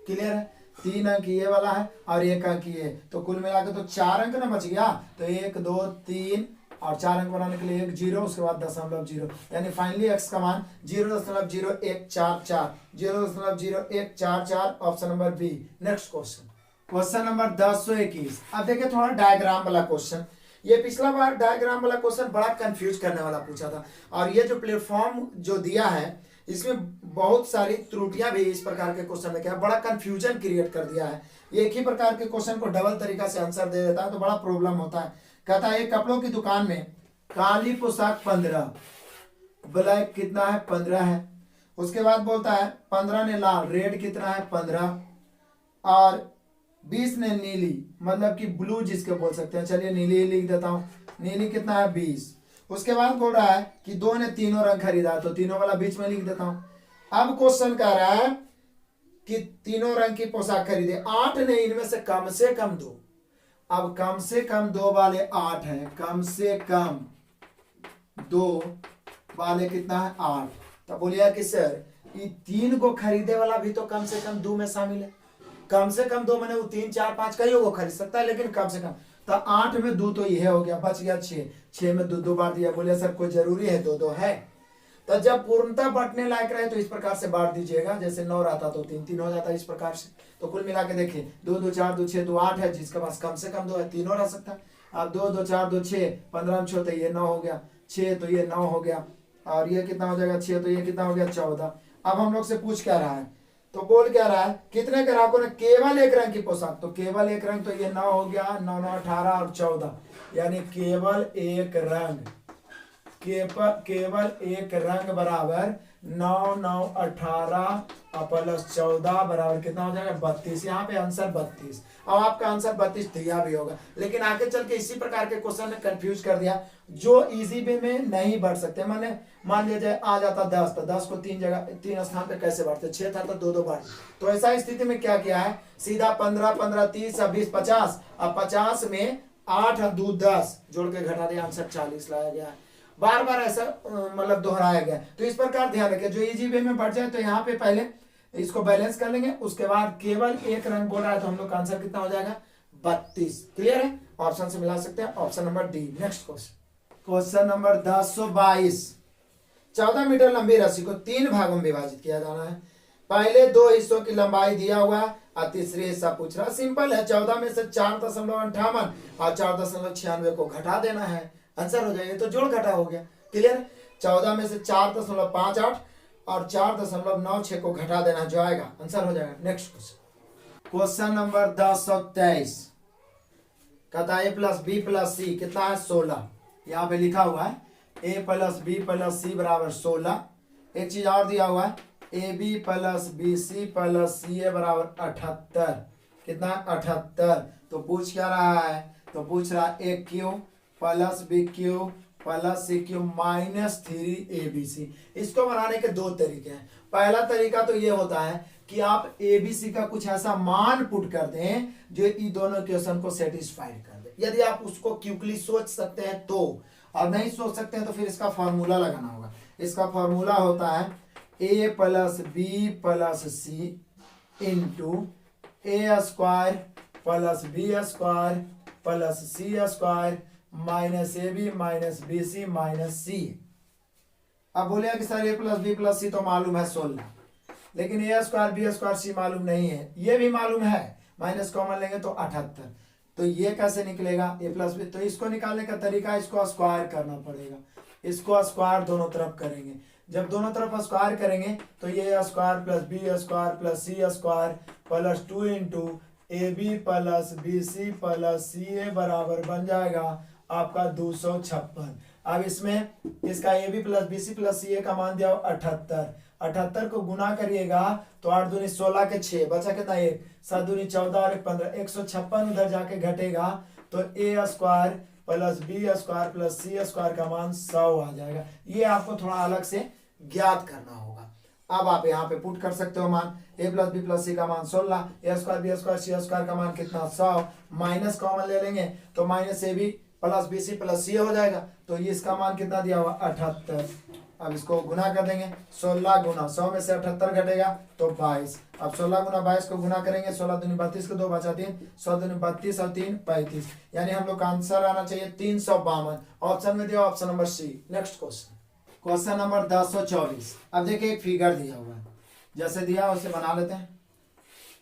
[SPEAKER 1] क्लियर है, 3 अंक ये वाला है और 1 अंक ये, तो कुल मिलाकर तो 4 अंक ना बच गया। तो 1 2 3 और 4 अंक बनाने के लिए 1 0, उसके बाद 0.0, यानी फाइनली x का मान 0.0144, 0.0144, option number B. Next question, question number 1021। अब देखिए थोड़ा डायग्राम वाला क्वेश्चन। ये पिछला बार डायग्राम वाला क्वेश्चन बड़ा कंफ्यूज करने वाला पूछा था, और ये जो प्लेटफॉर्म जो दिया है इसमें बहुत सारी त्रुटियां भी इस प्रकार के क्वेश्चन में क्या बड़ा कंफ्यूजन क्रिएट कर दिया है। एक ही प्रकार के क्वेश्चन को डबल तरीका से आंसर दे देता है तो बड़ा प्रॉब्लम होता है। कहता है एक कपड़ों की दुकान में काली पोशाक 15, ब्लैक कितना है 15 है, उसके बाद बोलता है 15 ने लाल, रेड कितना है 15, और 20 ने नीली, मतलब कि ब्लू जिसके बोल सकते हैं, चलिए नीली ही लिख देता हूं, नीली कितना है 20। उसके बाद बोल रहा है कि 2 ने तीनों रंग खरीदा, तो तीनों वाला बीच में लिख देता हूं। अब क्वेश्चन कह रहा है कि तीनों रंग की पोशाक खरीदे, 8 ने इनमें से कम 2, अब कम से कम 2 वाले 8 है, कम से कम 2 वाले कितना है 8। तो बोलिए कि सर ये 3 को खरीदे वाला भी तो कम से कम 2 में शामिल है, कम से कम 2 मैंने वो 3 4 5 कई को खरीद सकता है, लेकिन कम से कम, तो 8 में 2 तो यह हो गया, बच गया 6, 6 में 2 बार दिया। बोलिए सर कोई जरूरी है 2 है? तो जब पूर्णतः बांटने लायक रहे तो इस प्रकार से बांट दीजिएगा, जैसे 9 रहता तो 3 3 हो जाता है, इस प्रकार से। तो कुल मिला के देखिए 2 2 4 2 6 2 8 है, जिसके पास कम से कम 2 है, तीनों रह सकता है। अब 2 2 4 2 6, 15 में छोड़ते ये 9 हो गया, 6 तो ये 9 हो गया, और ये कितना हो जाएगा 6, तो ये कितना हो गया 14। अब हम लोग से पूछ क्या रहा है, तो बोल क्या रहा है, कितने ग्राहकों ने केवल एक रंग की पोशाक, तो केवल एक रंग, तो ये 9 हो गया, 9 9 18 और 14, यानी केवल एक रंग, केवल एक रंग बराबर 9 9 18 प्लस 14 बराबर कितना हो जाएगा 32। यहाँ पे आंसर 32, और आपका आंसर 32 दिया भी होगा, लेकिन आगे चल के इसी प्रकार के क्वेश्चन ने कंफ्यूज कर दिया जो इजी वे में नहीं बढ़ सकते। मैंने मान लिया जाए आ जाता 10, तो 10 को 3 जगह 3 स्थान पे कैसे बढ़ते, 6 था तो 2 2 बढ़, तो ऐसा स्थिति में क्या किया है, सीधा 15 15 30 और 20 50, अब 50 में 8 और 2 10 जोड़ के घटा दिया, आंसर 40 लाया गया है। बार बार ऐसा मतलब दोहराया गया, तो इस प्रकार ध्यान रखें, जो इजी वे में बढ़ जाए तो यहाँ पे पहले इसको बैलेंस कर लेंगे, उसके बाद केवल एक रंग बोल रहा है तो हम लोग का आंसर कितना हो जाएगा 32। क्लियर है? ऑप्शन से मिला सकते हैं, option number D. Next question number 1022, 14 metre लंबी रस्सी को 3 भागों में विभाजित किया जाना है, पहले 2 हिस्सों की लंबाई दिया हुआ और तीसरी हिस्सा पूछ रहा। सिंपल है, 14 में से 4.58 और 4.96 को घटा देना है, आंसर हो जाएगा, तो जोड़ घटा हो गया। क्लियर? 14 में से 4.58 और 4.96 को घटा देना, जो आएगा आंसर हो जाएगा। नेक्स्ट क्वेश्चन नंबर 1023, कहता A plus B plus C कितना है 16, यहाँ पे लिखा हुआ है A plus B plus C बराबर 16। एक चीज और दिया हुआ है A B plus B C plus C A बराबर 78, कितना 78। तो पूछ क्या रहा है, तो पूछ रहा A cube plus B cube plus C cube minus 3abc। इसको बनाने के 2 तरीके हैं। पहला तरीका तो ये होता है कि आप abc का कुछ ऐसा मान पुट कर दें जो इन दोनों क्वेश्चन को सेटिस्फाइड कर दे। यदि आप उसको क्विकली सोच सकते हैं तो, और नहीं सोच सकते हैं तो फिर इसका फॉर्मूला लगाना होगा। इसका फॉर्मूला होता है a plus B plus C into A square plus B square plus C square minus A B minus B C minus C. अब बोले कि sir A plus B plus C तो मालूम है 16, लेकिन A square B square C मालूम नहीं है, ये भी मालूम है, माइनस कॉमन लेंगे तो 78। तो ये कैसे निकलेगा ए प्लस बी, तो इसको निकालने का तरीका इसको स्क्वायर करना पड़ेगा। इसको स्क्वायर दोनों तरफ करेंगे, जब दोनों तरफ स्क्वायर करेंगे तो ये square plus B square plus C square plus 2 into A B plus B C plus C A बराबर बन जाएगा आपका 256। अब इसमें इसका A B plus B C plus C A का मान दिया 78, 78 को गुना करिएगा तो 8 दूनी 16 के 6 बचा कितना 1, 7 दूनी 14 और 15, 156 उधर जाके घटेगा तो A square plus B square plus C square का मान 100 आ जाएगा। ये आपको थोड़ा अलग से ज्ञात करना होगा। अब आप यहाँ पे पुट कर सकते हो मान A plus B plus C का मान 16, A square B square C square का मान कितना 100, माइनस कॉमन ले लेंगे तो minus A B plus B C plus C हो जाएगा, तो ये इसका मान कितना दिया हुआ 78। अब इसको गुना कर देंगे, 16 गुना 100 में से 78 घटेगा तो 22। अब 16 गुना 22 को गुना करेंगे, 16 दूनी 32 को 2 बचा 3, 100 दूनी 32 और 3 35, यानी हम लोग का आंसर आना चाहिए 352। ऑप्शन में दिया option number C. Next question number 1024। अब देखिए एक फिगर दिया हुआ है, जैसे दिया उसे बना लेते हैं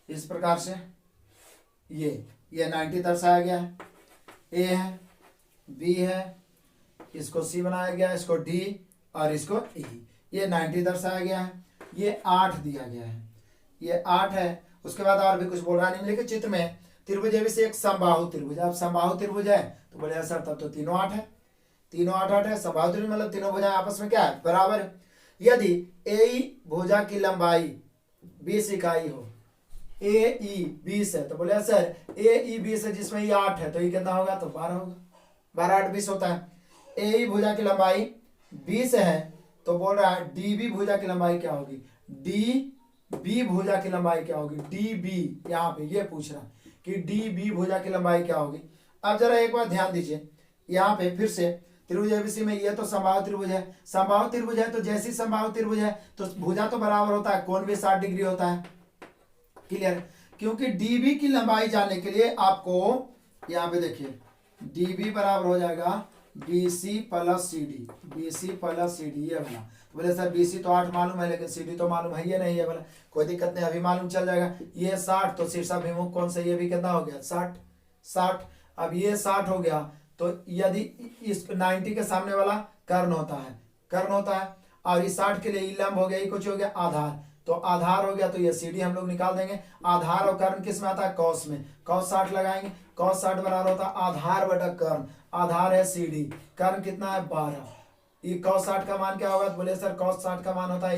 [SPEAKER 1] इस प्रकार से। ये 90 दर्शाया गया है, ए है बी है, इसको सी बनाया गया है, इसको डी और इसको ई। ये 90 दर्शाया गया है, ये 8 दिया गया है, ये 8 है। उसके बाद और भी कुछ बोल रहा है निम्नलिखित चित्र में त्रिभुज ए बी सी एक समबाहु त्रिभुज। अब समबाहु त्रिभुज है तो बोले सर तब तो तीनों 8 है, तीनों 8 8 है। समबाहु त्रिभुज मतलब तीनों भुजाएं आपस में क्या है बराबर है। यदि ए भुजा की लंबाई 20 इकाई हो, ए ई 20 है, तो बोले सर ए ई 20 है जिसमें ये 8 है, तो ये कितना होगा, तो 12 होगा, 12 8 20 होता है। ए ई भुजा की लंबाई 20 है, तो बोल रहा है डी बी भुजा की लंबाई क्या होगी, डी बी भुजा की लंबाई क्या होगी, डी बी, यहाँ पे ये पूछ रहा है कि डी बी भुजा की लंबाई क्या होगी। अब जरा एक बार ध्यान दीजिए, यहाँ पे फिर से त्रिभुज एबीसी में ये तो समबाहु त्रिभुज है, समबाहु त्रिभुज है तो जैसी समबाहु त्रिभुज है तो भुजा तो बराबर होता है, कोण भी 60 डिग्री होता है, क्लियर। क्योंकि डीबी की लंबाई जानने के लिए आपको यहाँ पे देखिए डीबी बराबर हो जाएगा BC plus C D, BC plus C D, ये वाला। तो बोले सर बीसी तो 8 मालूम है लेकिन सी डी तो मालूम है ये नहीं है, बोला कोई दिक्कत नहीं, अभी मालूम चल जाएगा। ये 60 तो शीर्षाभिमुख कौन सा, ये भी कितना हो गया 60। अब ये 60 हो गया, तो यदि इस 90 के सामने वाला कर्ण होता है और इस 60 के लिए ई लंब हो गया, ये कुछ हो गया आधार, तो आधार हो गया, तो ये सीडी हम लोग निकाल देंगे। आधार और कर्ण किस में आता है, कौस में, कौस 60 लगाएंगे, कौस 60 बराबर होता है आधार बटा कर्ण, आधार है सीडी, कर्ण कितना है 12, ये कौस 60 का मान क्या होगा, तो बोले सर कौस 60 का मान होता है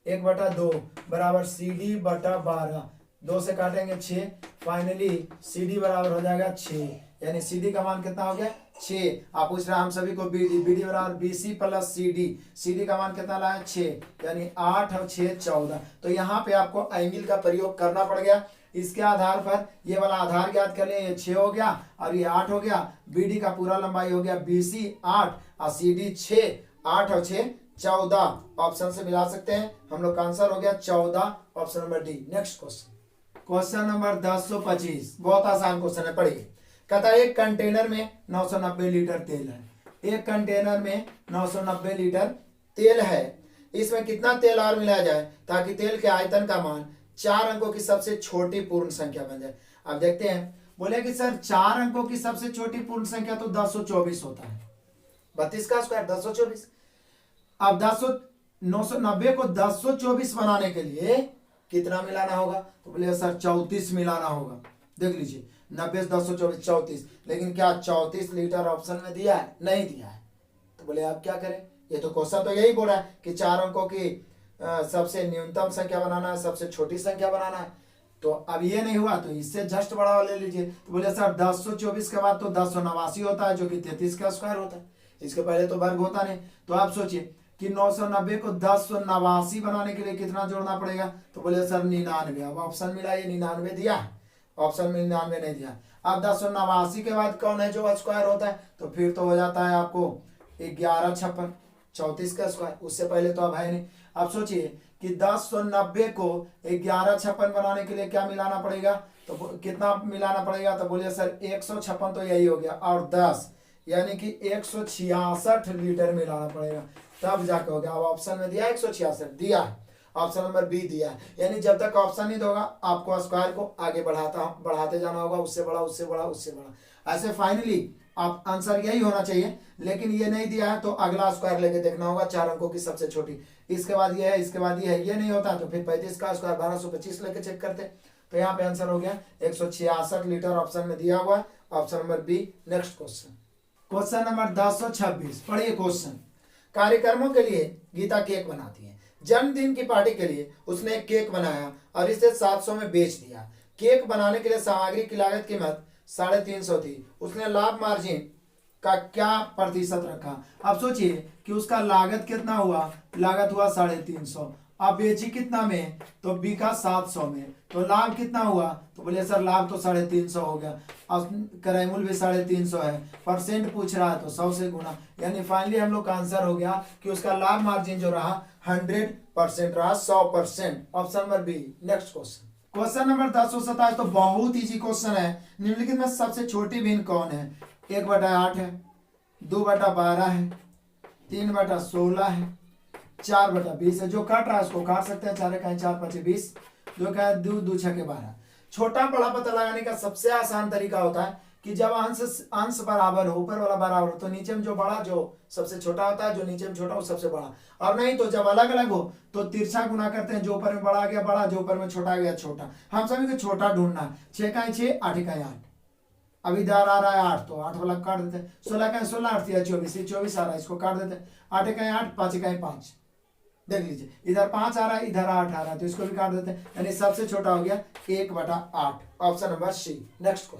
[SPEAKER 1] 1/2 बराबर सीडी बटा 12, 2 से काटेंगे 6, फाइनली सीडी बराबर हो जाएगा 6, यानी सीडी का मान कितना हो गया 6। आप पूछ रहे हैं हम सभी को बीडी, बीडी बराबर बीसी प्लस सीडी, सीडी का मान कितना लाया 6, यानी 8 और 6 14। तो यहाँ पे आपको एंगल का प्रयोग करना पड़ गया। इसके आधार पर ये वाला आधार ज्ञात कर लिया, ये 6 हो गया और ये 8 हो गया, बीडी का पूरा लंबाई हो गया बीसी 8 और सीडी 6, 8 और 6 14, ऑप्शन से मिला सकते हैं हम लोग का आंसर हो गया 14, option number D. Next question number 1025, बहुत आसान क्वेश्चन है, पढ़िए। कहता है एक कंटेनर में 990 लीटर तेल है, एक कंटेनर में 990 लीटर तेल है, इसमें कितना तेल और मिलाया जाए ताकि तेल के आयतन का मान 4 अंकों की सबसे छोटी पूर्ण संख्या बन जाए। अब देखते हैं, बोले कि सर 4 अंकों की सबसे छोटी पूर्ण संख्या तो 1024 होता है, 32 का स्क्वायर 1024। अब 990 को 1024 बनाने के लिए कितना मिलाना होगा, तो बोले सर 34 मिलाना होगा। देख लीजिए 90 से 1024 34, लेकिन क्या 34 लीटर ऑप्शन में दिया है, नहीं दिया है, तो बोले आप क्या करें, ये तो क्वेश्चन तो यही बोल रहा है कि 4 अंकों की सबसे न्यूनतम संख्या बनाना है, सबसे छोटी संख्या बनाना है। तो अब ये नहीं हुआ तो इससे जस्ट बड़ा वाला ले लीजिए, तो बोले सर 1024 के बाद तो 1089 होता है जो कि 33 का स्क्वायर होता है, इसके पहले तो वर्ग होता नहीं। तो आप सोचिए कि 990 को 1089 बनाने के लिए कितना जोड़ना पड़ेगा, तो बोले सर 99। अब ऑप्शन मिला, ये 99 दिया है, ऑप्शन में 99 नहीं दिया। अब 1089 के बाद कौन है जो स्क्वायर होता है, तो फिर तो हो जाता है आपको 1156, 34 का स्क्वायर, उससे पहले तो अब है नहीं। अब सोचिए कि 1090 को 1156 बनाने के लिए क्या मिलाना पड़ेगा, तो कितना मिलाना पड़ेगा, तो बोलिए सर 156 तो यही हो गया और 10 यानी कि 166 लीटर मिलाना पड़ेगा, तब जाके हो गया। अब ऑप्शन में दिया 166 दिया है, ऑप्शन नंबर बी दिया है, यानी जब तक ऑप्शन नहीं दोगा आपको स्क्वायर को आगे बढ़ाते जाना होगा, उससे बड़ा उससे बड़ा उससे बड़ा, ऐसे फाइनली आप आंसर यही होना चाहिए। लेकिन ये नहीं दिया है तो अगला स्क्वायर लेके देखना होगा, 4 अंकों की सबसे छोटी, इसके बाद ये है, इसके बाद ये है, ये नहीं होता तो फिर 35 का स्क्वायर 1225 लेके चेक करते। तो यहाँ पे आंसर हो गया 166 लीटर, ऑप्शन में दिया हुआ है, option number B. Next question number 1026, पढ़िए क्वेश्चन। कार्यक्रमों के लिए गीता केक बनाती है, जन्मदिन की पार्टी के लिए उसने एक केक बनाया और इसे 700 में बेच दिया। केक बनाने के लिए सामग्री की लागत कीमत 350 थी, उसने लाभ मार्जिन का क्या प्रतिशत रखा। अब सोचिए कि उसका लागत कितना हुआ, लागत हुआ 350, अब बेची कितना में, तो बिका 700 में, तो लाभ कितना हुआ, तो बोले सर लाभ तो 350 हो गया, अब क्रय मूल्य भी 350 है, परसेंट पूछ रहा है तो 100 से गुना, यानी फाइनली हम लोग का आंसर हो गया कि उसका लाभ मार्जिन जो रहा 100% रहा, 100%, option number B. Next question number 1027, तो बहुत इजी क्वेश्चन है। निम्नलिखित में सबसे छोटी भिन्न कौन है, 1/8 है, 2/12 है, 3/16 है, 4/20 है। जो काट रहा है उसको काट सकते हैं, 4 कहें 4 5 20, 2 कहें 2 2 6 12। छोटा बड़ा पता लगाने का सबसे आसान तरीका होता है कि जब अंश बराबर हो, ऊपर वाला बराबर हो, तो नीचे में जो बड़ा जो सबसे छोटा होता है, जो नीचे में छोटा वो सबसे बड़ा, और नहीं तो जब अलग अलग हो तो तिरछा गुना करते हैं, जो ऊपर में बड़ा आ गया बड़ा, जो ऊपर में छोटा आ गया छोटा। हम सभी को छोटा ढूंढना है, 6 कहें 6, 8 कहें 8, अभी इधर आ रहा है 8 तो 8 वाला काट देते हैं, 16 कहें 16, 8 24, 24 आ रहा है, इसको काट देते हैं, 8 कहें 8, 5 कहें 5, देख लीजिए, इधर 5 आ रहा है, इधर 8 आ रहा है, तो इसको भी काट देते हैं, यानी सबसे छोटा हो गया 1/8, option number C. Next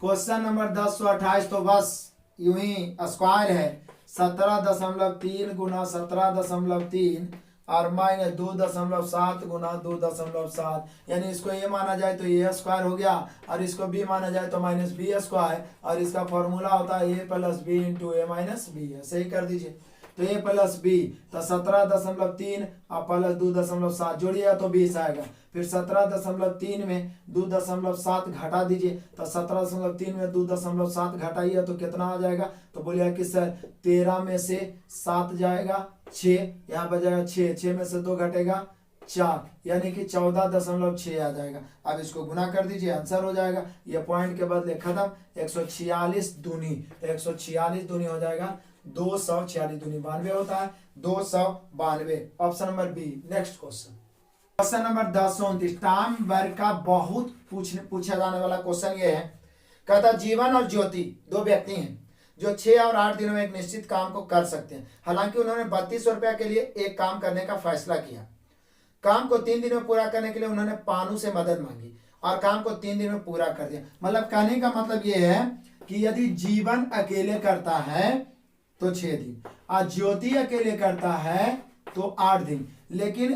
[SPEAKER 1] question number 1028, तो बस यूं ही स्क्वायर है, 17.3 गुना 17.3 और माइनस 2.7 गुना 2.7, यानी इसको ये माना जाए तो ये स्क्वायर हो गया, और इसको बी माना जाए तो माइनस बी स्क्वायर, और इसका फॉर्मूला होता है A plus B into A minus B है, सही कर दीजिए। तो ए प्लस बी, तो 17.3 और प्लस 2.7 जोड़िएगा तो 20 आएगा, फिर 17.3 में 2.7 घटा दीजिए, तो 17.3 में 2.7 घटाइए तो कितना आ जाएगा, तो बोलिए कि सर 13 में से 7 जाएगा 6, यहाँ पर जाएगा 6 में से 2 घटेगा 4, यानी कि 14.6 आ जाएगा। अब इसको गुना कर दीजिए, आंसर हो जाएगा, ये पॉइंट के बदले खत्म, 146 दूनी, तो 146 दूनी हो जाएगा 246 दूनी 92 होता है, 292, option number B. Next question number 1029, टॉम वर्ग का बहुत पूछा जाने वाला क्वेश्चन ये है, कहता जीवन और ज्योति दो व्यक्ति हैं जो 6 और 8 दिनों में एक निश्चित काम को कर सकते हैं। हालांकि उन्होंने 3200 रुपया के लिए एक काम करने का फैसला किया। काम को 3 दिन में पूरा करने के लिए उन्होंने पानू से मदद मांगी और काम को 3 दिन में पूरा कर दिया। मतलब कहने का मतलब ये है कि यदि जीवन अकेले करता है तो 6 दिन, और ज्योति अकेले करता है तो 8 दिन, लेकिन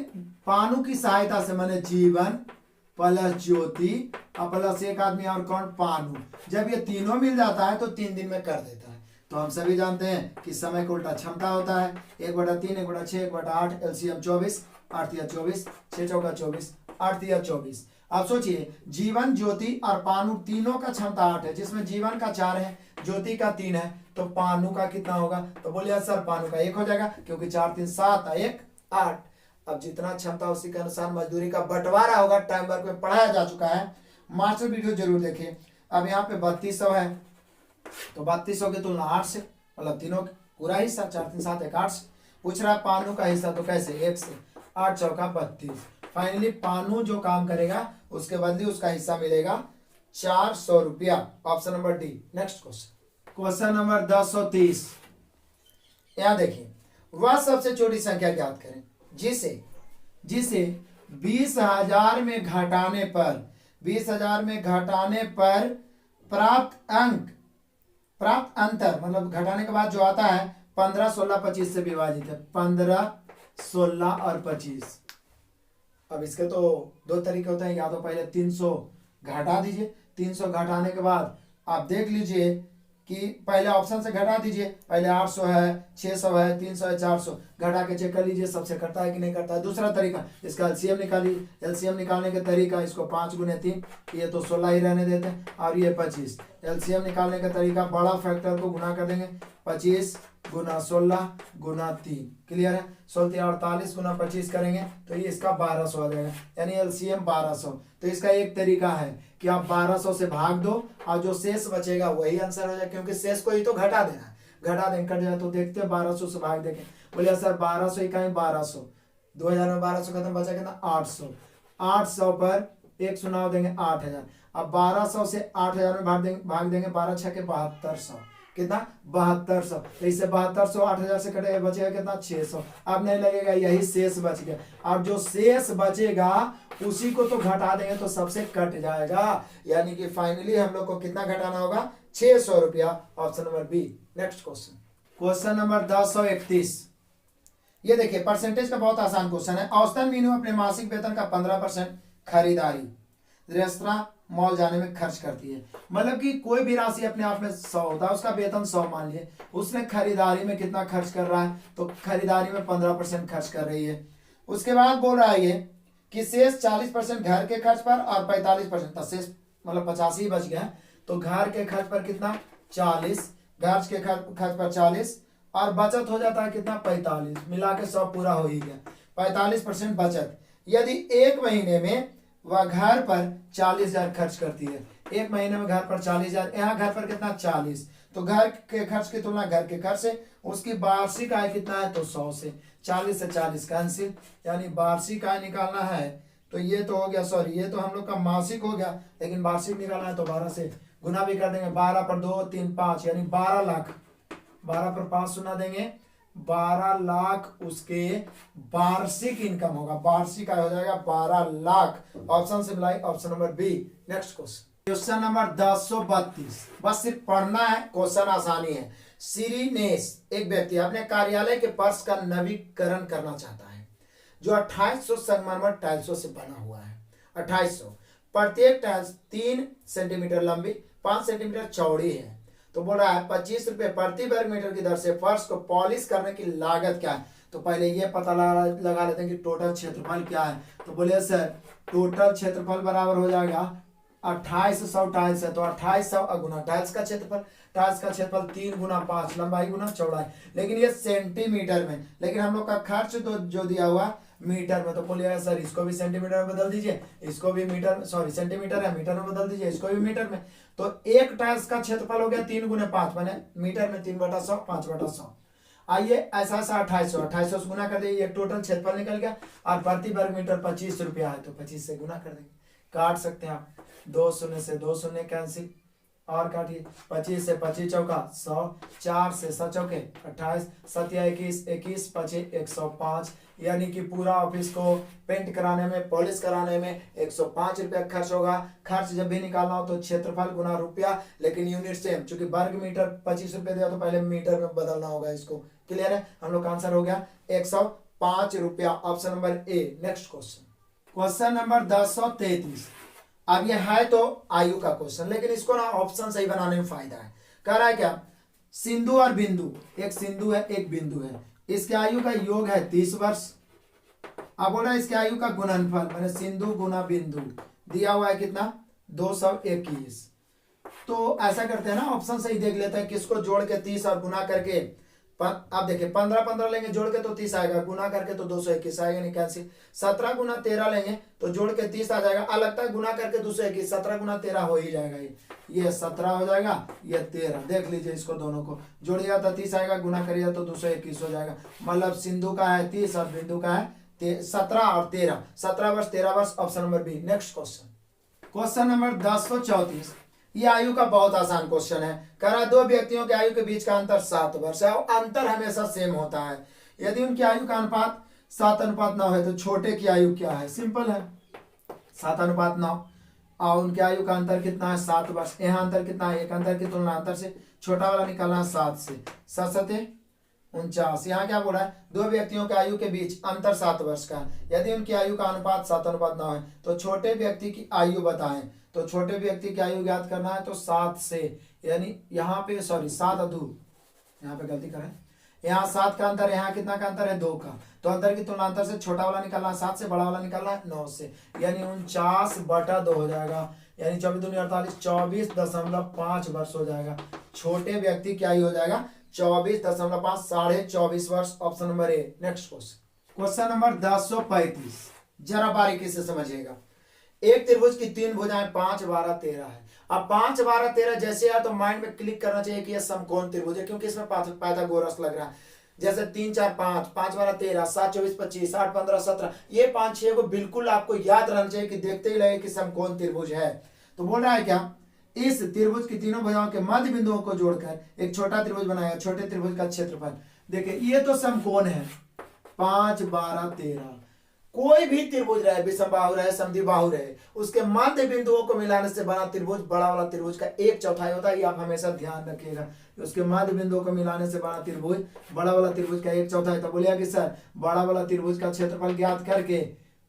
[SPEAKER 1] पानू की सहायता से, मैंने जीवन प्लस ज्योति और प्लस एक आदमी और कौन, पानू, जब ये तीनों मिल जाता है तो 3 दिन में कर देता है। तो हम सभी जानते हैं कि समय का उल्टा क्षमता होता है, 1/3, 1/6, 1/8, एलसीएम 24, 8 या 24, 6 चौका 24, 8 या 24। अब सोचिए, जीवन ज्योति और पानू तीनों का क्षमता 8 है, जिसमें जीवन का 4 है, ज्योति का 3 है, तो पानू का कितना होगा, तो बोलिए सर पानू का 1 हो जाएगा, क्योंकि 4 3 7 1 8। अब जितना क्षमता उसी के अनुसार मजदूरी का बंटवारा होगा, टाइम वर्क में पढ़ाया जा चुका है, मास्टर वीडियो जरूर देखिए। अब यहाँ पे 3200 है, तो 3200 की तुलना 8 से, मतलब तीनों पूरा हिस्सा, 4 3 7 1 8 से पूछ रहा है पानू का हिस्सा, तो कैसे, 1 से, 8 चौका 32। फाइनली पानू जो काम करेगा उसके बदले उसका हिस्सा मिलेगा 400 रुपया, option number D. Next question number 1030, यहां देखिए, वह सबसे छोटी संख्या ज्ञात करें जिसे 20,000 में घटाने पर 20,000 में घटाने पर प्राप्त अंतर, मतलब घटाने के बाद जो आता है 15, 16, 25 से विभाजित है, 15, 16 और 25। अब इसके तो दो तरीके होते हैं, या तो पहले 300 घटा दीजिए, 300 घटाने के बाद आप देख लीजिए कि पहले ऑप्शन से घटा दीजिए, पहले 800 है, 600 है, 300 है, 400, घटा के चेक कर लीजिए सबसे करता है कि नहीं करता है। दूसरा तरीका, इसका एलसीएम निकालिए, एलसीएम निकालने का तरीका, इसको 5 गुने 3, ये तो 16 ही रहने देते हैं, और ये 25। एलसीएम निकालने का तरीका, बड़ा फैक्टर को गुना कर देंगे, 25 गुना 16 गुना 3, क्लियर है, 16 48 गुना 25 करेंगे तो ये इसका 1200 आ जाएगा, यानी एलसीएम 1200। तो इसका एक तरीका है कि आप 1200 से भाग दो और जो शेष बचेगा वही आंसर हो जाए, क्योंकि शेष को ही तो घटा देना है, घटा दें कट जाए तो देखते हैं 1200 से भाग देंगे, बोलिए सर 1200 इकाई 1200, 2000 में 1200 खत्म, बचा कितना 800, 800 पर 1 सुनाव देंगे 8000। अब 1200 से 8000 में भाग देंगे 12 छके 7200, कितना 7200, तो इससे 7200 8000 से कटेगा, बचेगा कितना 600। अब नहीं लगेगा, यही शेष बच गया, अब जो शेष बचेगा उसी को तो घटा देंगे तो सबसे कट जाएगा, यानी कि फाइनली हम लोग को कितना घटाना होगा, 600 रुपया, option number B. Next question number 1031, ये देखिए परसेंटेज का बहुत आसान क्वेश्चन है। औसतन मीनू अपने मासिक वेतन का 15% खरीदारी रेस्तरां मॉल जाने में खर्च करती है। मतलब कि कोई भी राशि अपने आप में 100 होता है, उसका वेतन 100 मान लिए, उसने खरीदारी में कितना खर्च कर रहा है, तो खरीदारी में 15% खर्च कर रही है। उसके बाद बोल रहा है ये कि शेष 40% घर के खर्च पर और 45%, शेष मतलब 85 ही बच गया, तो घर के खर्च पर कितना 40, घर के खर्च पर 40 और बचत हो जाता है कितना 45, मिला के 100 पूरा हो ही गया, 45% बचत। यदि एक महीने में वह घर पर 40,000 खर्च करती है, एक महीने में घर पर 40,000, यहाँ घर पर कितना 40, तो घर के खर्च की तुलना घर के खर्च से उसकी वार्षिक आय कितना है, तो 100 से 40 से 40 कैंसिल, यानी वार्षिक आय निकालना है तो ये तो हो गया, सॉरी ये तो हम लोग का मासिक हो गया, लेकिन वार्षिक निकालना है तो 12 से गुना भी कर देंगे, 12 पर 2 3 5, यानी 12 लाख, 12 पर 5 सुना देंगे 12 लाख उसके वार्षिक इनकम होगा, वार्षिक आय हो जाएगा 12 लाख। ऑप्शन से मिलाई option number B. Next question number 1032, बस सिर्फ पढ़ना है, क्वेश्चन आसानी है। श्री नेस एक व्यक्ति अपने कार्यालय के फर्श का नवीकरण करना चाहता है जो 2800 संगमरमर टाइल्सों से बना हुआ है। 2800, प्रत्येक टाइल्स 3 सेंटीमीटर लंबी 5 सेंटीमीटर चौड़ी है। तो बोल रहा है 25 रुपए प्रति वर्ग मीटर की दर से फर्श को पॉलिश करने की लागत क्या है। तो पहले ये पता लगा लेते हैं कि टोटल क्षेत्रफल क्या है। तो बोले सर टोटल क्षेत्रफल बराबर हो जाएगा 2800 टाइल्स है तो 2800 गुना टाइल्स का क्षेत्रफल, टाइल्स का क्षेत्रफल 3 गुना 5 लंबाई गुना चौड़ाई, लेकिन ये सेंटीमीटर में, लेकिन हम लोग का खर्च तो जो दिया हुआ मीटर में। तो बोलिएगा सर इसको भी सेंटीमीटर में बदल दीजिए, इसको भी मीटर, सॉरी सेंटीमीटर है मीटर में बदल दीजिए, इसको भी मीटर में। तो एक टाइल्स का क्षेत्रफल हो गया 3 गुने 5 मैंने मीटर में 3/100 5/100। आइए ऐसा 2800 से गुना कर देंगे, ये टोटल क्षेत्रफल निकल गया। और प्रति वर्ग मीटर 25 रुपया है तो 25 से गुना कर देंगे। काट सकते हैं आप, 2 शून्य से 2 शून्य कैंसिल, और काटिए 25 से 25 चौका 100, 4 से 7 चौके 28, 7 या 21, 21 25 105, यानी कि पूरा ऑफिस को पेंट कराने में, पॉलिश कराने में 105 रुपया खर्च होगा। खर्च जब भी निकालना हो तो क्षेत्रफल गुना रुपया, लेकिन यूनिट सेम, चूंकि वर्ग मीटर 25 रुपये दिया तो पहले मीटर में बदलना होगा इसको। क्लियर है, हम लोग का आंसर हो गया 105 रुपया, option number A. Next question number 1033। अब ये है तो आयु का क्वेश्चन, लेकिन इसको ना ऑप्शन सही बनाने में फायदा है। कह रहा है क्या, सिंधु और बिंदु, एक सिंधु है एक बिंदु है, इसके आयु का योग है 30 वर्ष। अब बोला इसके आयु का गुणनफल मैंने सिंधु गुना बिंदु दिया हुआ है कितना 221। तो ऐसा करते हैं ना, ऑप्शन सही देख लेते हैं किसको जोड़ के 30 और गुना करके, आप देखिए 15 लेंगे जोड़ के तो 30 आएगा, गुना करके तो 221 आएगा, नहीं कैंसिल। 17 गुना 13 लेंगे तो जोड़ के 30 आ जाएगा, अलग तक गुना करके 221, 17 गुना 13 हो ही जाएगा, ये 17 हो जाएगा, ये 13। देख लीजिए इसको दोनों को जोड़िएगा तो 30 आएगा, गुना करिएगा तो 221 हो जाएगा। मतलब सिंधु का है 30 और बिंदु का है 17 और 13, 17 वर्ष 13 वर्ष, option number B. Next question number 1034। ये आयु का बहुत आसान क्वेश्चन है। कह रहा दो व्यक्तियों के आयु के बीच का अंतर 7 वर्ष है और अंतर हमेशा सेम होता है। यदि उनकी आयु का अनुपात 7:9 है तो छोटे की आयु क्या है। सिंपल है, 7:9 और उनके आयु का अंतर कितना है 7 वर्ष। यहाँ अंतर कितना है, एक अंतर की तुलना अंतर से छोटा वाला निकालना है 7 से, 7 49। यहाँ क्या बोला है, दो व्यक्तियों के आयु के बीच अंतर 7 वर्ष का है। यदि उनकी आयु का अनुपात 7:9 है तो छोटे व्यक्ति की आयु बताएं। तो छोटे व्यक्ति की आयु ज्ञात करना है तो 7 से, यानी यहाँ पे सॉरी 7 अधू, यहाँ पे गलती करें, यहाँ 7 का अंतर, यहाँ कितना का अंतर है 2 का। तो अंतर की तुलना अंतर से छोटा वाला निकालना है 7 से, बड़ा वाला निकालना है 9 से, यानी 49/2 हो जाएगा, यानी 24 दूनी 48, 24.5 वर्ष हो जाएगा। छोटे व्यक्ति की आयु हो जाएगा 24.5, 24.5 वर्ष, option number A. Next question number 1035, जरा बारीकी से समझिएगा। एक त्रिभुज की 3 भुजाएं 5 12 13 है। अब 5 12 13 जैसे आया तो माइंड में क्लिक करना चाहिए कि यह समकोण त्रिभुज है, क्योंकि इसमें पाइथागोरस लग रहा है। जैसे 3 4 5, 5 12 13, 7 24 25, 8 15 17, ये 5 6 को बिल्कुल आपको याद रहना चाहिए कि देखते ही लगे कि समकोण त्रिभुज है। तो बोल रहा है क्या, इस त्रिभुज की तीनों भुजाओं के मध्य बिंदुओं को जोड़कर एक छोटा त्रिभुज बनाया। छोटे त्रिभुज का क्षेत्रफल देखिए, ये तो समकोण है 5 12 13। कोई भी त्रिभुज रहे, विषमबाहु रहे, समद्विबाहु रहे, उसके मध्य बिंदुओं को मिलाने से बना त्रिभुज बड़ा वाला त्रिभुज का 1/4 होता है। ये आप हमेशा ध्यान रखिएगा, उसके मध्य बिंदुओं को मिलाने से बना त्रिभुज बड़ा वाला त्रिभुज का 1/4। तो बोलिए कि सर बड़ा वाला त्रिभुज का क्षेत्रफल ज्ञात करके,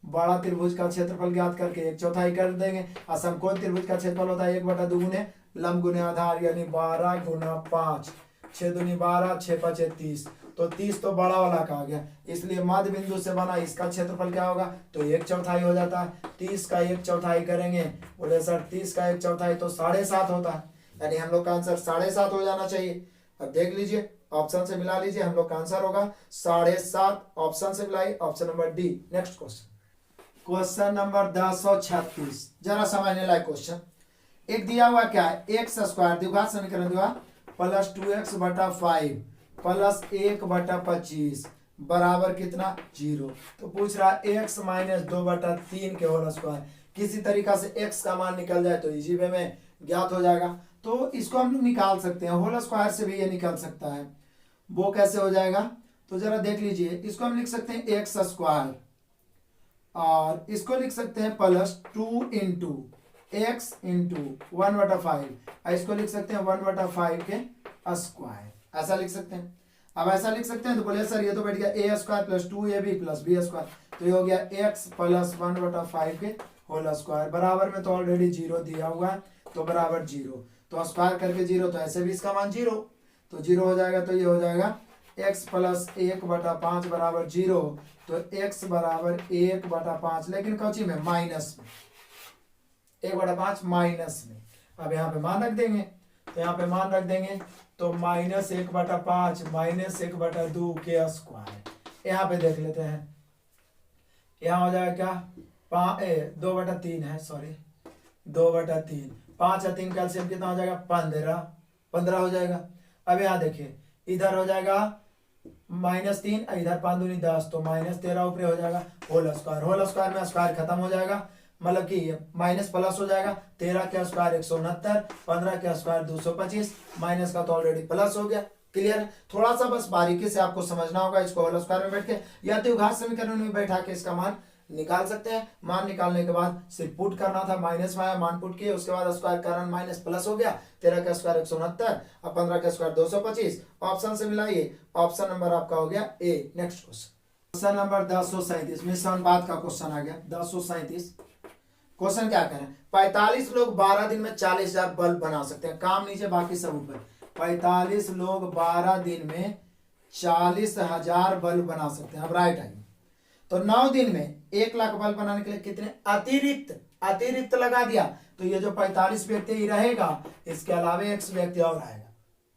[SPEAKER 1] बड़ा त्रिभुज का क्षेत्रफल ज्ञात करके 1/4 कर देंगे। और समकोण त्रिभुज का क्षेत्रफल होता है 1/2 गुने लंब गुने आधार, यानी 12 गुना 5, 6 दूनी 12, 6 5 30। तो 30 तो बड़ा वाला का आ गया, इसलिए मध्य बिंदु से बना इसका क्षेत्रफल क्या होगा, तो 1/4 हो जाता है। 30 का 1/4 करेंगे, बोले सर 30 का 1/4 तो 7.5 होता है, यानी हम लोग का आंसर 7.5 हो जाना चाहिए। अब देख लीजिए, ऑप्शन से मिला लीजिए, हम लोग का आंसर होगा 7.5। ऑप्शन से मिलाई, option number D. Next question number 1036, जरा समझने लायक क्वेश्चन। एक दिया हुआ क्या है, x² द्विघात समीकरण दिया प्लस 2x/5 प्लस 1/25 बराबर कितना 0। तो पूछ रहा है x - 2/3 के होल स्क्वायर। किसी तरीका से x का मान निकल जाए तो इजी वे में ज्ञात हो जाएगा। तो इसको हम लोग निकाल सकते हैं, होल स्क्वायर से भी ये निकल सकता है। वो कैसे हो जाएगा, तो जरा देख लीजिए, इसको हम लिख सकते हैं एक्स स्क्वायर और इसको लिख सकते हैं प्लस 2 इंटू एक्स इंटू 1/5, इसको लिख सकते हैं 1/5 के स्क्वायर, ऐसा लिख सकते हैं। अब ऐसा लिख सकते हैं तो बोले सर ये तो बैठ गया A square plus 2ab plus B square, तो ये हो गया एक्स प्लस 1/5 के होल स्क्वायर, बराबर में तो ऑलरेडी 0 दिया हुआ है तो बराबर 0, तो स्क्वायर करके 0, तो ऐसे भी इसका मान 0, तो 0 हो जाएगा, तो ये हो जाएगा x प्लस 1/5 बराबर 0, तो x बराबर 1/5, लेकिन कौची में माइनस में, 1/5 माइनस में। अब यहाँ पे मान रख देंगे, तो यहाँ पे मान रख देंगे तो -1/5 -1/2 के स्क्वायर। यहाँ पे देख लेते हैं, यहाँ हो जाएगा क्या 2/3 है, सॉरी 2/3, 5 और 3 कैल्सियम कितना हो जाएगा 15 हो जाएगा। अब यहाँ देखिए इधर हो जाएगा -3, इधर 5 दूनी 10, तो -13 ऊपर हो जाएगा होल स्क्वायर में स्क्वायर खत्म हो जाएगा, मतलब कि माइनस प्लस हो जाएगा, 13 के स्क्वायर 169, 15 के स्क्वायर 225, माइनस का तो ऑलरेडी प्लस हो गया। क्लियर? थोड़ा सा बस बारीकी से आपको समझना होगा, इसको होल स्क्वायर में बैठ के या द्विघात समीकरण में बैठा के इसका मान निकाल सकते हैं। मान निकालने के बाद सिर्फ पुट करना था, माइनस में आया मान पुट किए, उसके बाद स्क्वायर कारण माइनस प्लस हो गया, 13 का स्क्वायर 169 और 15 का स्क्वायर 225, ऑप्शन से मिलाइए, ऑप्शन नंबर आपका हो गया ए। नेक्स्ट क्वेश्चन नंबर 1037 में अनुपात का क्वेश्चन आ गया। 1037 क्वेश्चन क्या करें, 45 लोग 12 दिन में 40,000 बल्ब बना सकते हैं, काम नीचे बाकी सब ऊपर। 45 लोग 12 दिन में 40,000 बल्ब बना सकते हैं। अब राइट आइए, तो 9 दिन में 1 लाख बल्ब बनाने के लिए कितने अतिरिक्त लगा दिया, तो ये जो 45 व्यक्ति ही रहेगा, इसके अलावे एक व्यक्ति और आएगा।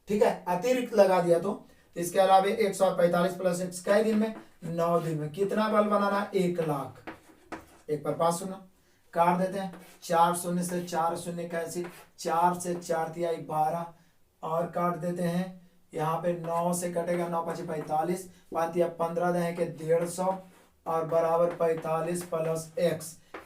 [SPEAKER 1] ठीक है, अतिरिक्त लगा दिया तो इसके अलावे 145 प्लस 1 कई दिन में 9 दिन में कितना बल्ब बनाना 1 लाख। 1 पर 5 शून्य काट देते हैं, 4 शून्य से 4 शून्य कैंसिल, 4 से 4 तिहाई 12 और काट देते हैं, यहाँ पे 9 से कटेगा 9 5 45, 5 तिहाई 15 दें के 150 और बराबर 45 प्लस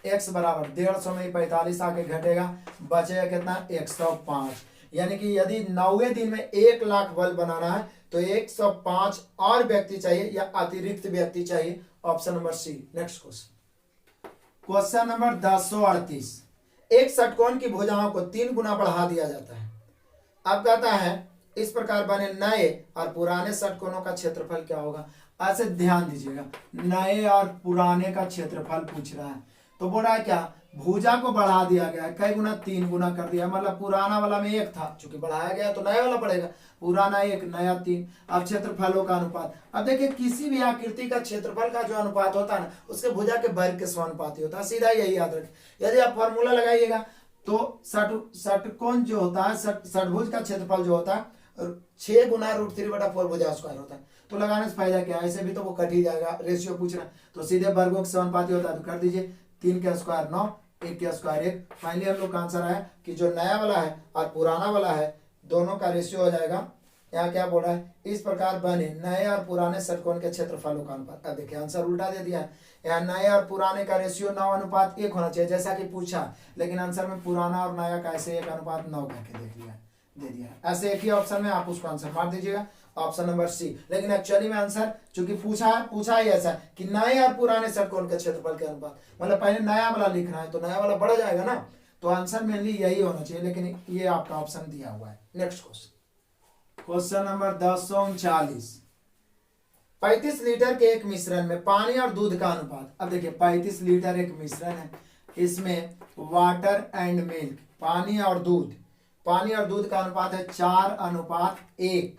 [SPEAKER 1] x बराबर 150 में ही 45 आके घटेगा, बचेगा कितना 105। यानी कि यदि 9वें दिन में 1 लाख बल्ब बनाना है तो 105 और व्यक्ति चाहिए या अतिरिक्त व्यक्ति चाहिए, option number C. Next question number 1038, एक षटकोण की भुजाओं को 3 गुना बढ़ा दिया जाता है। अब कहता है इस प्रकार बने नए और पुराने षटकोणों का क्षेत्रफल क्या होगा। ऐसे ध्यान दीजिएगा, नए और पुराने का क्षेत्रफल पूछ रहा है, तो बोल रहा है क्या भुजा को बढ़ा दिया गया है, कई गुना 3 गुना कर दिया, मतलब पुराना वाला में 1 था, चूंकि बढ़ाया गया तो नया वाला बढ़ेगा, पुराना 1 नया 3। अब क्षेत्रफलों का अनुपात, अब देखिए किसी भी आकृति का क्षेत्रफल का जो अनुपात होता है ना, उसके भुजा के वर्ग के समानुपाती होता है, सीधा यही याद रखें। यदि आप फॉर्मूला लगाइएगा तो षटकोण जो होता है, षटभुज का क्षेत्रफल जो होता है 6 गुना √3/4 भुजा स्क्वायर होता है। तो लगाने से फायदा क्या है, ऐसे भी तो वो कट ही जाएगा, रेशियो पूछ रहा है तो सीधे वर्गों के समानुपाती होता है, तो कर दीजिए 3 के स्क्वायर 9, 1 के स्क्वायर 1। फाइनली हम लोग का आंसर आया कि जो नया वाला है और पुराना वाला है दोनों का रेशियो हो जाएगा। यहाँ क्या बोल रहा है, इस प्रकार बने नए और पुराने षटकोण के क्षेत्रफलों का अनुपात। अब देखिए आंसर उल्टा दे दिया है, यहाँ नए और पुराने का रेशियो 9:1 होना चाहिए जैसा कि पूछा, लेकिन आंसर में पुराना और नया का ऐसे 1:9 करके दे दिया। ऐसे एक ही ऑप्शन में आप उसको आंसर मार दीजिएगा, ऑप्शन नंबर सी। लेकिन एक्चुअली में आंसर चूंकि पूछा ही ऐसा कि नए और पुराने षटकोण के क्षेत्रफल के अनुपात, मतलब पहले नया वाला लिखना है तो नया वाला बढ़ जाएगा ना, तो आंसर मेनली यही होना चाहिए, लेकिन ये आपका ऑप्शन दिया हुआ है। नेक्स्ट क्वेश्चन नंबर 1039, 35 लीटर के एक मिश्रण में पानी और दूध का अनुपात। अब देखिए 35 लीटर एक मिश्रण है, इसमें वाटर एंड मिल्क पानी और दूध का अनुपात है 4:1।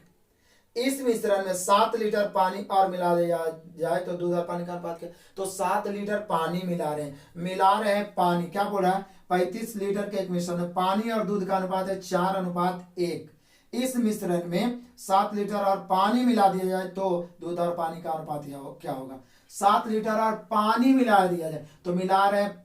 [SPEAKER 1] इस मिश्रण में 7 लीटर पानी और मिला दिया जाए तो दूध और पानी का अनुपात क्या, तो 7 लीटर पानी मिला रहे हैं पानी, क्या बोल रहा है 35 लीटर के एक मिश्रण में पानी और दूध का अनुपात है 4:1। इस मिश्रण में 7 लीटर और पानी मिला दिया जाए तो दूध और पानी का अनुपात क्या होगा। 7 लीटर और पानी मिला दिया जाए तो मिला रहे हैं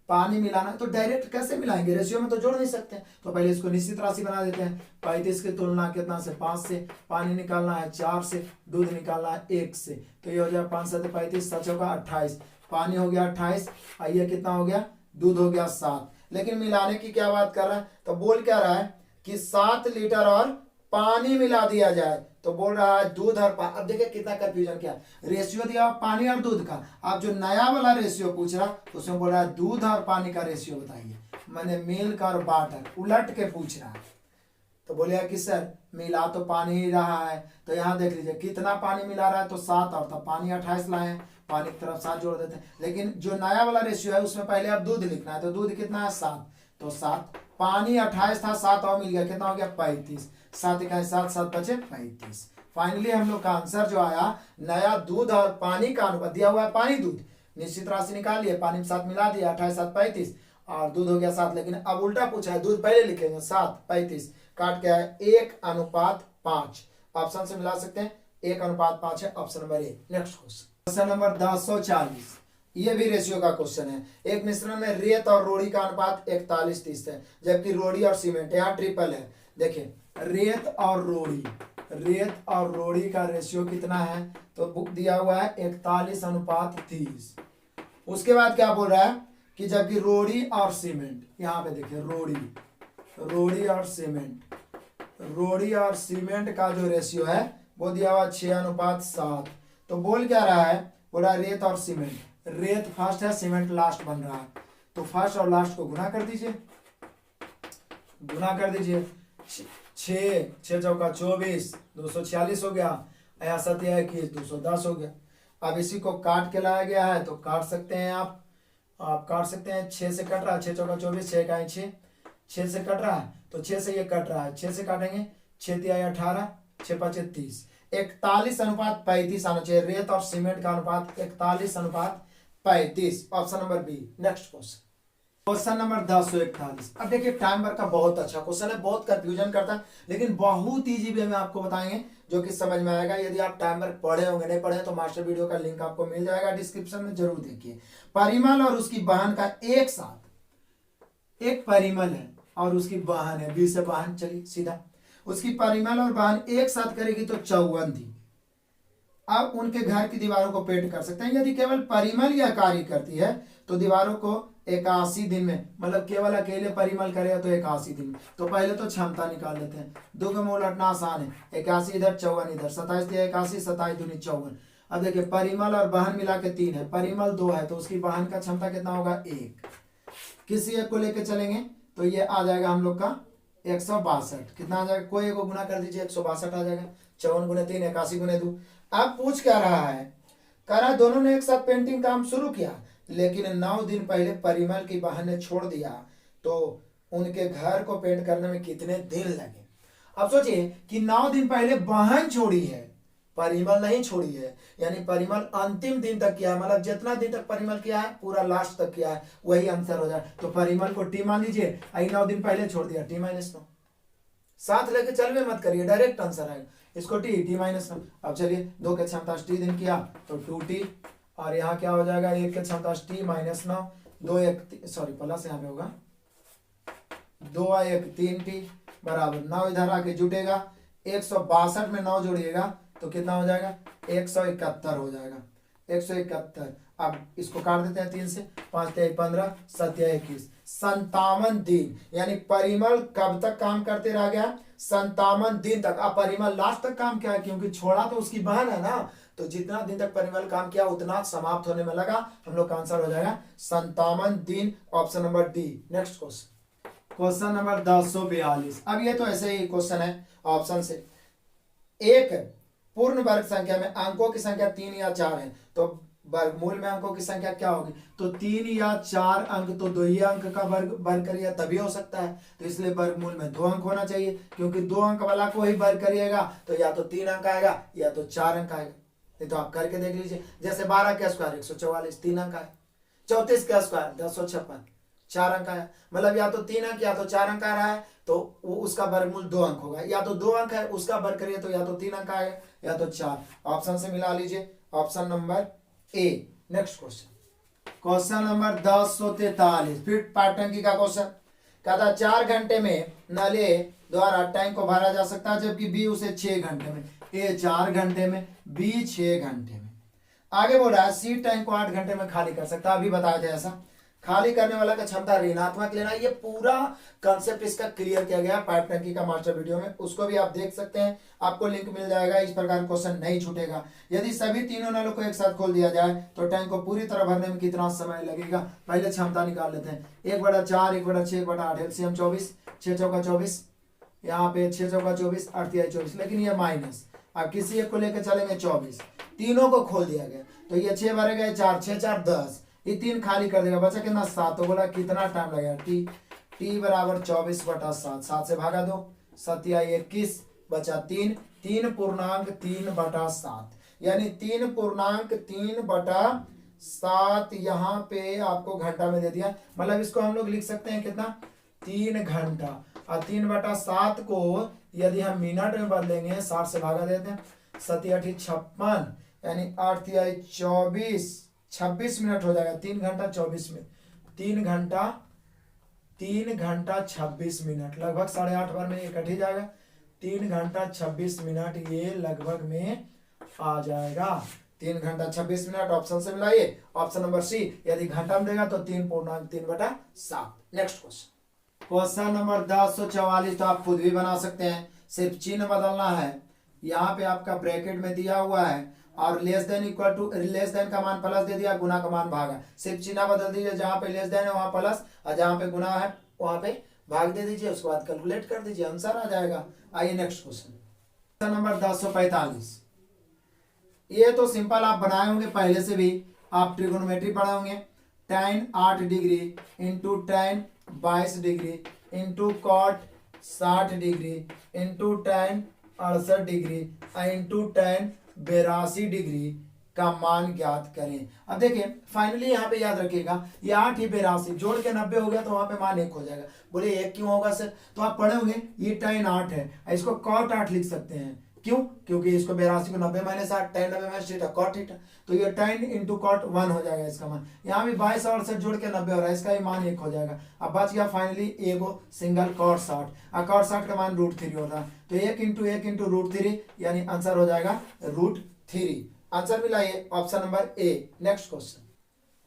[SPEAKER 1] पानी मिलाना, तो डायरेक्ट कैसे मिलाएंगे, रेशियो में तो जोड़ नहीं सकते, तो पहले इसको निश्चित राशि बना देते हैं। 35 की तुलना कितना से 5 से, पानी निकालना है 4 से, दूध निकालना है 1 से, तो ये हो जाएगा 5 7 35, 7 होगा 28, पानी हो गया 28, ये कितना हो गया दूध हो गया 7। लेकिन मिलाने की क्या बात कर रहा है, तो बोल क्या रहा है कि 7 लीटर और पानी मिला दिया जाए तो बोल रहा है दूध और अब देखिए कितना कंफ्यूजन क्या रेशियो दिया हुआ पानी और दूध का। अब जो नया वाला रेशियो पूछ रहा तो उसमें बोल रहा है दूध और पानी का रेशियो बताइए, मैंने मिल्क और वाटर उलट के पूछ रहा है। तो बोलेगा कि सर मिला तो पानी ही रहा है, तो यहाँ देख लीजिए कितना पानी मिला रहा है, तो 7 और तब पानी 28 लाए हैं, पानी की तरफ 7 जोड़ देते हैं। लेकिन जो नया वाला रेशियो है उसमें पहले अब दूध लिखना है, तो दूध कितना है 7, तो 7 पानी 28 था, 7 और मिल गया, कितना हो गया 35, 7 इकाई 7, 7 बचे 35। फाइनली हम लोग का आंसर जो आया नया दूध और पानी का अनुपात दिया हुआ है, पानी दूध निश्चित राशि निकालिए, पानी में 7 मिला दिया, 28 7 35 और दूध हो गया 7। लेकिन अब उल्टा पूछा है, दूध पहले लिखेंगे 7 35 काट के है 1:5। ऑप्शन से मिला सकते हैं, 1:5 है option number A. Next question number 1040, ये भी रेशियो का क्वेश्चन है। एक मिश्रण में रेत और रोड़ी का अनुपात 41:30 है, जबकि रोड़ी और सीमेंट, यहाँ ट्रिपल है। देखिए रेत और रोड़ी का रेशियो कितना है, तो बुक दिया हुआ है 41:30। उसके बाद क्या बोल रहा है कि जबकि रोड़ी और सीमेंट, यहाँ पे देखिए रोड़ी और सीमेंट का जो रेशियो है वो दिया हुआ 6:7। तो बोल क्या रहा है, बोला रेत और सीमेंट, रेत फर्स्ट है सीमेंट लास्ट बन रहा है, तो फर्स्ट और लास्ट को गुना कर दीजिए, 6 चौका 24, 246 हो गया, यहाँ 7 21, 210 हो गया। अब इसी को काट के लाया गया है, तो काट सकते हैं आप काट सकते हैं, 6 से कट रहा है, 6 चौका 24, 6 इकाई 6, 6 से कट रहा है, तो 6 से ये कट रहा है, 6 से काटेंगे, 6 तिहाई 18, 6 5 30, 41:35 आना चाहिए। रेत और सीमेंट का अनुपात 41:35। Option number B. Next question number 1041। अब देखिए टाइमर का बहुत अच्छा क्वेश्चन है, बहुत कंफ्यूजन करता है, लेकिन बहुत इजी वे में आपको बताएंगे जो कि समझ में आएगा। यदि आप टाइमर पढ़े होंगे, नहीं पढ़े तो मास्टर वीडियो का लिंक आपको मिल जाएगा डिस्क्रिप्शन में, जरूर देखिए। परिमल और उसकी बहन का एक साथ, एक परिमल है और उसकी बहन है, 20 से बहन, चलिए सीधा, उसकी परिमल और बहन एक साथ करेगी तो 54 दिन। अब उनके घर की दीवारों को पेंट कर सकते हैं। यदि केवल परिमल यह कार्य करती है तो दीवारों को 81 दिन में, मतलब केवल अकेले परिमल करेगा तो 81 दिन में। तो पहले तो क्षमता निकाल लेते हैं, 2 के मूल हटना आसान है, 81 इधर 54 इधर, 27 दिया 81, 27 दूनी 54। अब देखिए परिमल और बहन मिला के 3 है, परिमल 2 है, तो उसकी बहन का क्षमता कितना होगा 1। किसी एक को लेके चलेंगे तो ये आ जाएगा हम लोग का 162। कितना आ जाएगा, कोई एक को गुना कर दीजिए, 162 आ जाएगा, 54 गुने 3, 81 गुने 2। अब पूछ क्या रहा है, कह रहा है दोनों ने एक साथ पेंटिंग काम शुरू किया, लेकिन 9 दिन पहले परिमल की बहन ने छोड़ दिया, तो उनके घर को पेंट करने में कितने दिन लगे। अब सोचिए कि 9 दिन पहले बहन छोड़ी है, परिमल नहीं छोड़ी है, यानी परिमल अंतिम दिन तक किया है, मतलब जितना दिन तक परिमल किया है पूरा लास्ट तक किया है, वही आंसर हो जाए। तो परिमल को टी मान लीजिए, 9 दिन पहले छोड़ दिया, T-9, साथ लेके चलवे मत करिए, डायरेक्ट आंसर आएगा। इसको T-9। अब चलिए 2 के क्षमता T दिन किया तो 2T, और यहाँ क्या हो जाएगा, 1 के क्षमता T-9, 2 1 सॉरी प्लस यहाँ पे होगा, 2 1 3T बराबर 9 इधर आके जुटेगा, 162 में 9 जोड़िएगा तो कितना हो जाएगा, 171 हो जाएगा, 171। अब इसको काट देते हैं 3 से, 5 तिहाई 15, 7 तिहाई 21, 57 दिन। यानी परिमल कब तक काम करते रह गया, 57 दिन तक। अब परिमल लास्ट तक काम किया है, क्योंकि छोड़ा तो उसकी बहन है ना, तो जितना दिन तक परिमल काम किया उतना समाप्त होने में लगा। हम लोग का आंसर हो जाएगा 57 दिन। Option number D. Next question number 1042। अब ये तो ऐसे ही क्वेश्चन है ऑप्शन से। एक पूर्ण वर्ग संख्या में अंकों की संख्या 3 या 4 है, तो वर्गमूल में अंकों की संख्या क्या होगी, तो 3 या 4 अंक, तो 2 ही अंक का वर्ग करिए तभी हो सकता है, तो इसलिए वर्गमूल में 2 अंक होना चाहिए, क्योंकि 2 अंक वाला को ही वर्ग करिएगा तो या तो 3 अंक आएगा या तो 4 अंक आएगा। नहीं तो आप करके देख लीजिए, जैसे 12 के स्क्वायर 144, 3 अंक आए, 34 के स्क्वायर 1056, 4 अंक आया, मतलब या तो 3 अंक या तो 4 अंक आ रहा है, तो वो उसका वर्गमूल 2 अंक होगा, या तो 2 अंक है उसका वर्ग करिए तो या तो 3 अंक आएगा या तो 4। ऑप्शन से मिला लीजिए, option number A. Next question number 1043, फिर पाटंकी का क्वेश्चन। कहता 4 घंटे में नले द्वारा टैंक को भरा जा सकता है, जबकि बी उसे 6 घंटे में, ए 4 घंटे में, बी 6 घंटे में। आगे बोल रहा है सी टैंक को 8 घंटे में खाली कर सकता है, अभी बताया था ऐसा। खाली करने वाला का क्षमता ऋणात्मक लेना। ये पूरा कंसेप्ट इसका क्लियर किया गया पाइप टंकी का मास्टर वीडियो में, उसको भी आप देख सकते हैं, आपको लिंक मिल जाएगा। इस प्रकार क्वेश्चन नहीं छूटेगा। यदि सभी तीनों नलों को एक साथ खोल दिया जाए तो टैंक को पूरी तरह भरने में कितना समय लगेगा। पहले क्षमता निकाल लेते हैं। 1/4, 1/6, 1/8, एलसीएम 24, 6 चौका 24, यहाँ पे 6 चौका 24, 8 तिहाई 24, लेकिन ये माइनस। अब किसी एक को लेकर चलेंगे 24, तीनों को खोल दिया गया तो ये 6 भरे गए 4, 6 4 10, ये 3 खाली कर देगा, बचा कितना 7। तो बोला कितना टाइम लगेगा, टी बराबर 24/7, 7 से भागा दो, 7 या 21, बचा 3, 3.3/7, यानी 3.3/7 यहाँ पे आपको घंटा में दे दिया। मतलब इसको हम लोग लिख सकते हैं कितना, 3 घंटा। और 3/7 को यदि हम मिनट में बदलेंगे, 60 से भागा देते हैं, 7 8 56, यानी 8 तिहाई 24, 26 मिनट हो जाएगा। 3 घंटा 24 मिनट, 3 घंटा 26 मिनट, लगभग 8:30 भर में ये कट ही जाएगा। 3 घंटा 26 मिनट ये लगभग में आ जाएगा। 3 घंटा 26 मिनट ऑप्शन से मिलाइए, ऑप्शन नंबर सी। यदि घंटा में देगा तो 3.3/7। Next question, question number 1044। तो आप खुद भी बना सकते हैं, सिर्फ चिन्ह बदलना है। यहाँ पे आपका ब्रैकेट में दिया हुआ है और less than equal to, less than का मान प्लस दे दिया, गुना का मान भागा। सिर्फ चिन्ह बदल दीजिए, जहां पे लेस देन है वहां प्लस, और जहां पे गुना है वहां पे भाग दे दीजिए, उसके बाद कैलकुलेट कर दीजिए, आंसर आ जाएगा। आइए नेक्स्ट क्वेश्चन, क्वेश्चन नंबर 1045। ये तो सिंपल आप बनाए होंगे पहले से भी, आप ट्रिगोनोमेट्री पढ़े होंगे। tan 8 degree into tan 22 degree into cot 60 degree into tan 68 degree into tan 82 degree का मान ज्ञात करें। अब देखिए फाइनली यहाँ पे याद रखिएगा, ये 8 ही 82 जोड़ के 90 हो गया तो वहां पे मान 1 हो जाएगा। बोले 1 क्यों होगा सर, तो आप पढ़े होंगे ये tan 8 है, इसको cot 8 लिख सकते हैं। क्यों, क्योंकि इसको 82 को 90 minus 8, tan 90 minus theta cot theta, तो ये tan इंटू cot 1 हो जाएगा इसका मान। यहाँ भी 22 और 68 जोड़ के 90 हो रहा है, इसका ही मान 1 हो जाएगा। अब बच गया फाइनली एगो सिंगल cot 60, और cot 60 का मान √3 होता है, तो 1 इंटू √3, यानी आंसर हो जाएगा √3। आंसर मिलाइए, option number A. Next question,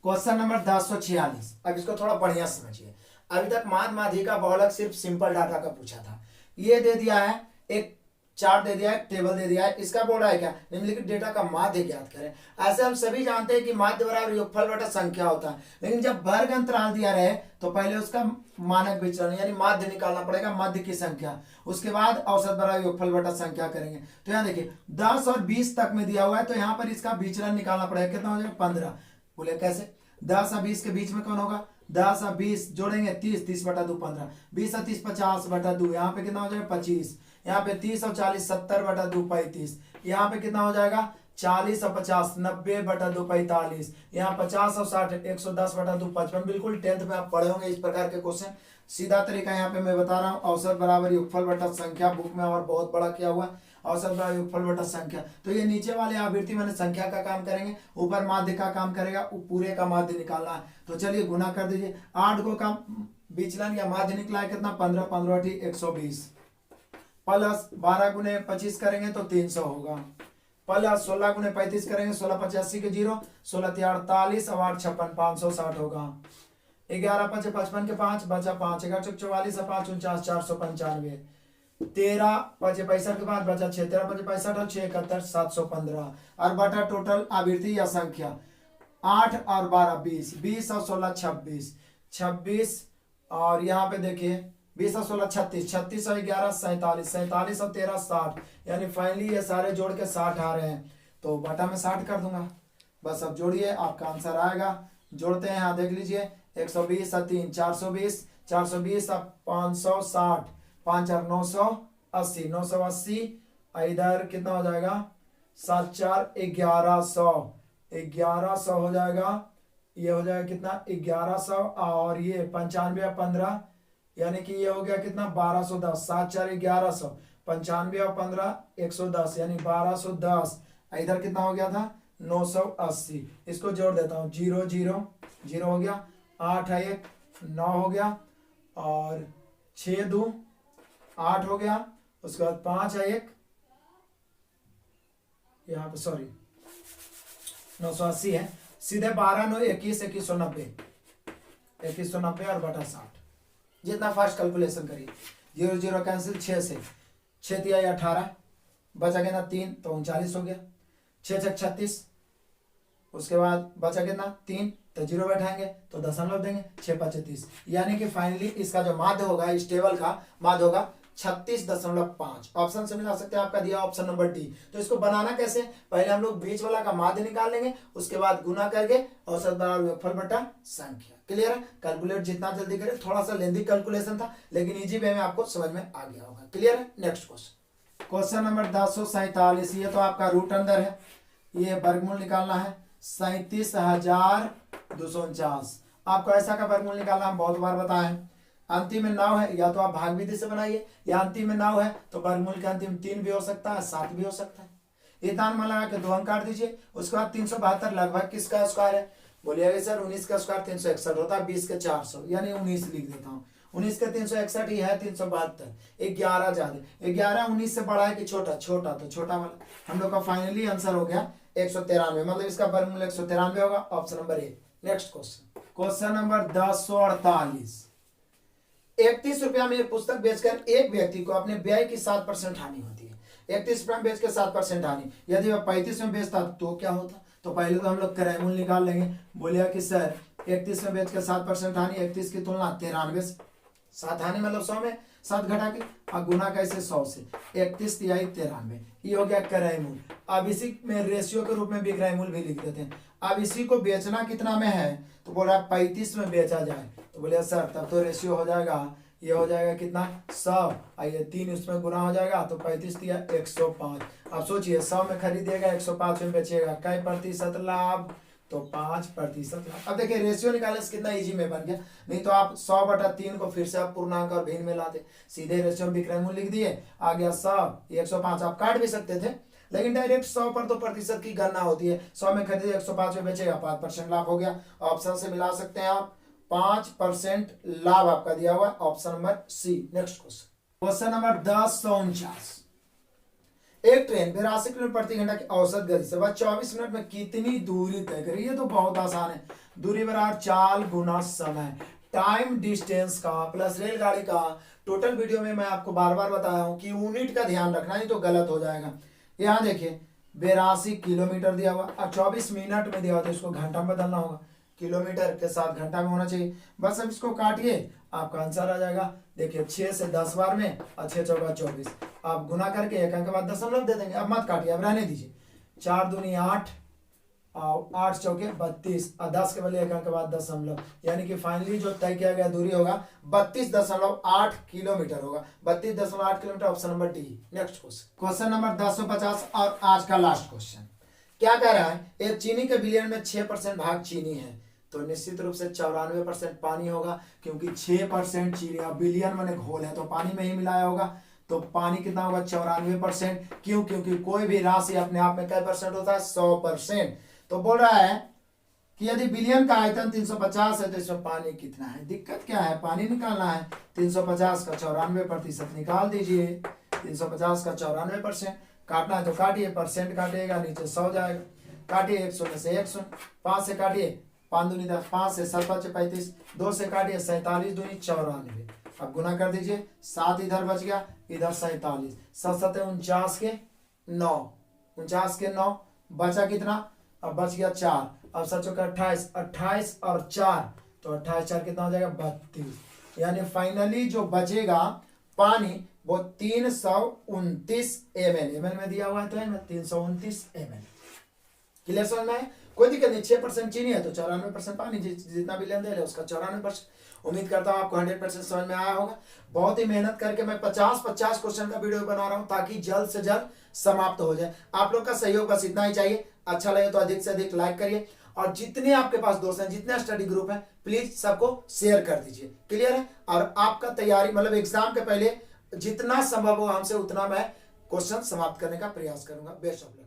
[SPEAKER 1] question number 1046। अब इसको थोड़ा बढ़िया समझिए। अभी तक माध्य माध्यिका बहुलक सिर्फ सिंपल डाटा का पूछा था। ये दे दिया है, एक चार्ट दे दिया है, टेबल दे दिया है, इसका बोल रहा है क्या, निम्नलिखित डेटा का माध्य ज्ञात करें। ऐसे हम सभी जानते हैं कि माध्य बराबर योगफल बटा संख्या होता है, लेकिन जब वर्ग अंतराल दिया रहे तो पहले उसका मानक विचलन यानी माध्य निकालना पड़ेगा, माध्य की संख्या, उसके बाद औसत बराबर योगफल बटा संख्या करेंगे। तो यहाँ देखिए 10 और 20 तक में दिया हुआ है, तो यहाँ पर इसका विचलन निकालना पड़ेगा, कितना हो जाएगा 15। बोले कैसे, 10 और 20 के बीच में कौन होगा, 10 और 20 जोड़ेंगे 30, 30/2 15, 20 और 30 50/2, यहाँ पे कितना हो जाएगा 25, यहाँ पे 30 और 40 70/2 35, यहाँ पे कितना हो जाएगा 40 और 50 90/2 45, यहाँ 50 और 60 110/2 55। बिल्कुल 10th में आप पढ़े होंगे इस प्रकार के क्वेश्चन। सीधा तरीका यहाँ पे मैं बता रहा हूँ, औसत बराबर योगफल बटा संख्या, बुक में और बहुत बड़ा किया हुआ, औसत बराबर योगफल बटा संख्या। तो ये नीचे वाले आवृत्ति मैंने संख्या का काम करेंगे, ऊपर माध्य का काम करेगा, पूरे का माध्य निकालना है। तो चलिए गुना कर दीजिए, 8 को का विचलन या माध्य निकला है कितना 15, 15 × 120, प्लस 12 × 25 करेंगे तो 300 होगा, प्लस 16 × 35 करेंगे 16 85 के 0, 16 48 और 8 56 560 होगा, 11 5 55 के 5 बचा 5, 11 44 और 5 49 495, 13 5 65 के 5 बचा 6, 13 5 65 और 6 71 715, और बटा टोटल आवृत्ति या संख्या 8 और 12 20, 20 और 16 26, 26 और यहाँ पे देखिए 20 और 16 36, 36 और 11 47, 47 और 13 60, यानी फाइनली ये सारे जोड़ के 60 आ रहे हैं, तो बटा में 60 कर दूंगा। बस अब जोड़िए, आपका आंसर आएगा। जोड़ते हैं, यहाँ देख लीजिए 120 और 3 420, 420 और 560, 5 और 980, 980, इधर कितना हो जाएगा 7 4 1100, 1100 हो जाएगा, ये हो जाएगा कितना 1100, और ये 95 और 15, यानी कि ये हो गया कितना 1210, 7 4 1100, 95 और 15 110, यानी 1210, इधर कितना हो गया था 980। इसको जोड़ देता हूँ, 0 0 0 हो गया, 8 1 9 हो गया, और 6 2 8 हो गया, उसके बाद 5 1, यहाँ पे सॉरी 980 है, सीधे 12 9 21 2190, 2190 और बटा 60, जितना फास्ट कैलकुलेशन करिए। 0 0 कैंसिल, 6 से 6 तिया 18, बचा कितना 3 तो 39 हो गया, 6 6 36, उसके बाद बचा कितना 3 तो 0 बैठाएंगे तो दशमलव देंगे, 6 5 30, यानी कि फाइनली इसका जो माध्य होगा इस टेबल का माध्य होगा 36.5। ऑप्शन से मिला सकते हैं, आपका दिया ऑप्शन नंबर डी। तो इसको बनाना कैसे, पहले हम लोग बीच वाला का माध्य निकाल लेंगे, उसके बाद गुना करके औसत बराबर योगफल बटा संख्या। क्लियर है, कैलकुलेट जितना जल्दी करें, थोड़ा सा लेंथी कैलकुलेशन था लेकिन इजी वे में आपको समझ में आ गया होगा। क्लियर है, नेक्स्ट क्वेश्चन, क्वेश्चन नंबर 1047। ये तो आपका रूट अंदर है, ये वर्गमूल निकालना है 37,249। आपको ऐसा का वर्गमूल निकालना हम बहुत बार बताए हैं। अंतिम में 9 है, या तो आप भाग विधि से बनाइए, या अंतिम में 9 है तो वर्गमूल के अंतिम 3 भी हो सकता है, 7 भी हो सकता है। इतान मान लगा के 2 अंक काट दीजिए। उसके बाद 372 लगभग किसका स्क्वायर है, बोलिएगा सर 19 का स्क्वायर 361 होता है, 20 के 400 यानी 19 लिख देता हूँ। 19 के 361 ही है 372, 11 ज्यादा, 11 19 से बड़ा है कि छोटा, छोटा तो छोटा वाला। हम लोग का फाइनली आंसर हो गया 193, मतलब इसका वर्गमूल 193 होगा, option number A. Next question, question number 1048। 31 रुपया में पुस्तक बेचकर एक व्यक्ति को अपने व्यय की 7% हानि होती है। 31 रुपया में बेचकर 7% हानि, यदि वह 35 में बेचता तो क्या होता। तो पहले तो हम लोग क्रय मूल्य निकाल लेंगे। बोलिए कि सर 31 में बेचकर 7% हानि, 31 की तुलना 93 से, 7 हानि मतलब 100 में 7 घटा के और गुना कैसे 100 से, 31 तिहाई 93, ये हो गया क्रय मूल्य। अब इसी में रेशियो के रूप में भी क्रय मूल्य भी लिख देते हैं। अब इसी को बेचना कितना में है, तो बोल रहा है 35 में बेचा जाए, तो बोले सर तब तो रेशियो हो जाएगा, ये हो जाएगा कितना 100, और ये 3 उसमें गुना हो जाएगा तो 35 दिया 105। अब सोचिए 100 में खरीदिएगा 105 में बेचेगा, कै प्रतिशत लाभ, तो 5% लाभ। अब देखिए रेशियो निकालने से कितना इजी में बन गया, नहीं तो आप 100/3 को फिर से आप पूर्णांक और भिन्न में लाते, सीधे रेशियो में विक्रय मूल्य लिख दिए, आ गया 100, 105। आप काट भी सकते थे लेकिन डायरेक्ट 100 पर तो प्रतिशत की गणना होती है। 100 में खरीदे 105 में बेचेगा, 5% लाभ हो गया। ऑप्शन से मिला सकते हैं आप, 5% लाभ आपका दिया हुआ, option number C. Next question, question number 1049। एक ट्रेन 82 किलोमीटर प्रति घंटा की औसत गति से वह 24 मिनट में कितनी दूरी तय करेगी। ये तो बहुत आसान है, दूरी बराबर चाल गुना समय। टाइम डिस्टेंस का प्लस रेलगाड़ी का टोटल वीडियो में मैं आपको बार बार बताया हूं कि यूनिट का ध्यान रखना, नहीं तो गलत हो जाएगा। यहाँ देखिए 82 किलोमीटर दिया हुआ और 24 मिनट में दिया हुआ, तो इसको घंटा में बदलना होगा, किलोमीटर के साथ घंटा में होना चाहिए। बस अब इसको काटिए, आपका आंसर आ जाएगा। देखिए 6 से 10 बार में और 6 चौका 24, आप गुना करके एक अंक के बाद दशमलव दे देंगे। अब मत काटिए, अब रहने दीजिए। 4 दूनी 8 और 8 चौके 32 और 10 के बदले एक अंक के बाद दशमलव, यानी कि फाइनली जो तय किया गया दूरी होगा 32.8 किलोमीटर होगा। 32.8 kilometre, option number D. Next question, question number 1050 और आज का लास्ट क्वेश्चन क्या कह रहा है, एक चीनी के बिलियन में 6% भाग चीनी है, तो निश्चित रूप से 94% पानी होगा, क्योंकि 6% चीनी, और बिलियन माने घोल है तो पानी में ही मिलाया होगा, तो पानी कितना होगा 94%। क्यों, क्योंकि कोई भी राशि अपने आप में कितना परसेंट होता है, 100%। तो बोल रहा है कि यदि बिलियन का आयतन 350 है तो इसमें पानी कितना है। दिक्कत क्या है, पानी निकालना है। 350 का 94% निकाल दीजिए, 350 का 94%। काटना है तो काटिए, परसेंट काटिएगा नीचे 100 जाएगा, काटिए 1 शून्य से 1 शून्य, 5 से काटिए 5 दूनी 10, 5 से 7 5 35, 2 से काटिए 47 दूनी 94। अब गुना कर दीजिए, 7 इधर बच गया, इधर 47, 7 7 49 के 9, 49 के 9, बचा कितना, अब बच गया 4, अब 7 चौका 28, 28 और 4, तो 28 4 कितना हो जाएगा 32, यानी फाइनली जो बचेगा पानी वो 329 ml, ml में दिया हुआ है तो है 329 ml। क्लियर समझ में है, कोई दिक्कत नहीं। 6% चीनी है तो 94% पानी, जितना भी लेन देन है उसका 94%। उम्मीद करता हूँ आपको 100% समझ में आया होगा। बहुत ही मेहनत करके मैं 50-50 क्वेश्चन का वीडियो बना रहा हूँ ताकि जल्द से जल्द समाप्त हो जाए। आप लोग का सहयोग बस इतना ही चाहिए। अच्छा लगे तो अधिक से अधिक लाइक करिए, और जितने आपके पास दोस्त हैं, जितने स्टडी ग्रुप हैं, प्लीज सबको शेयर कर दीजिए। क्लियर है, और आपका तैयारी मतलब एग्जाम के पहले जितना संभव हो हमसे उतना मैं क्वेश्चन समाप्त करने का प्रयास करूंगा। Best of luck.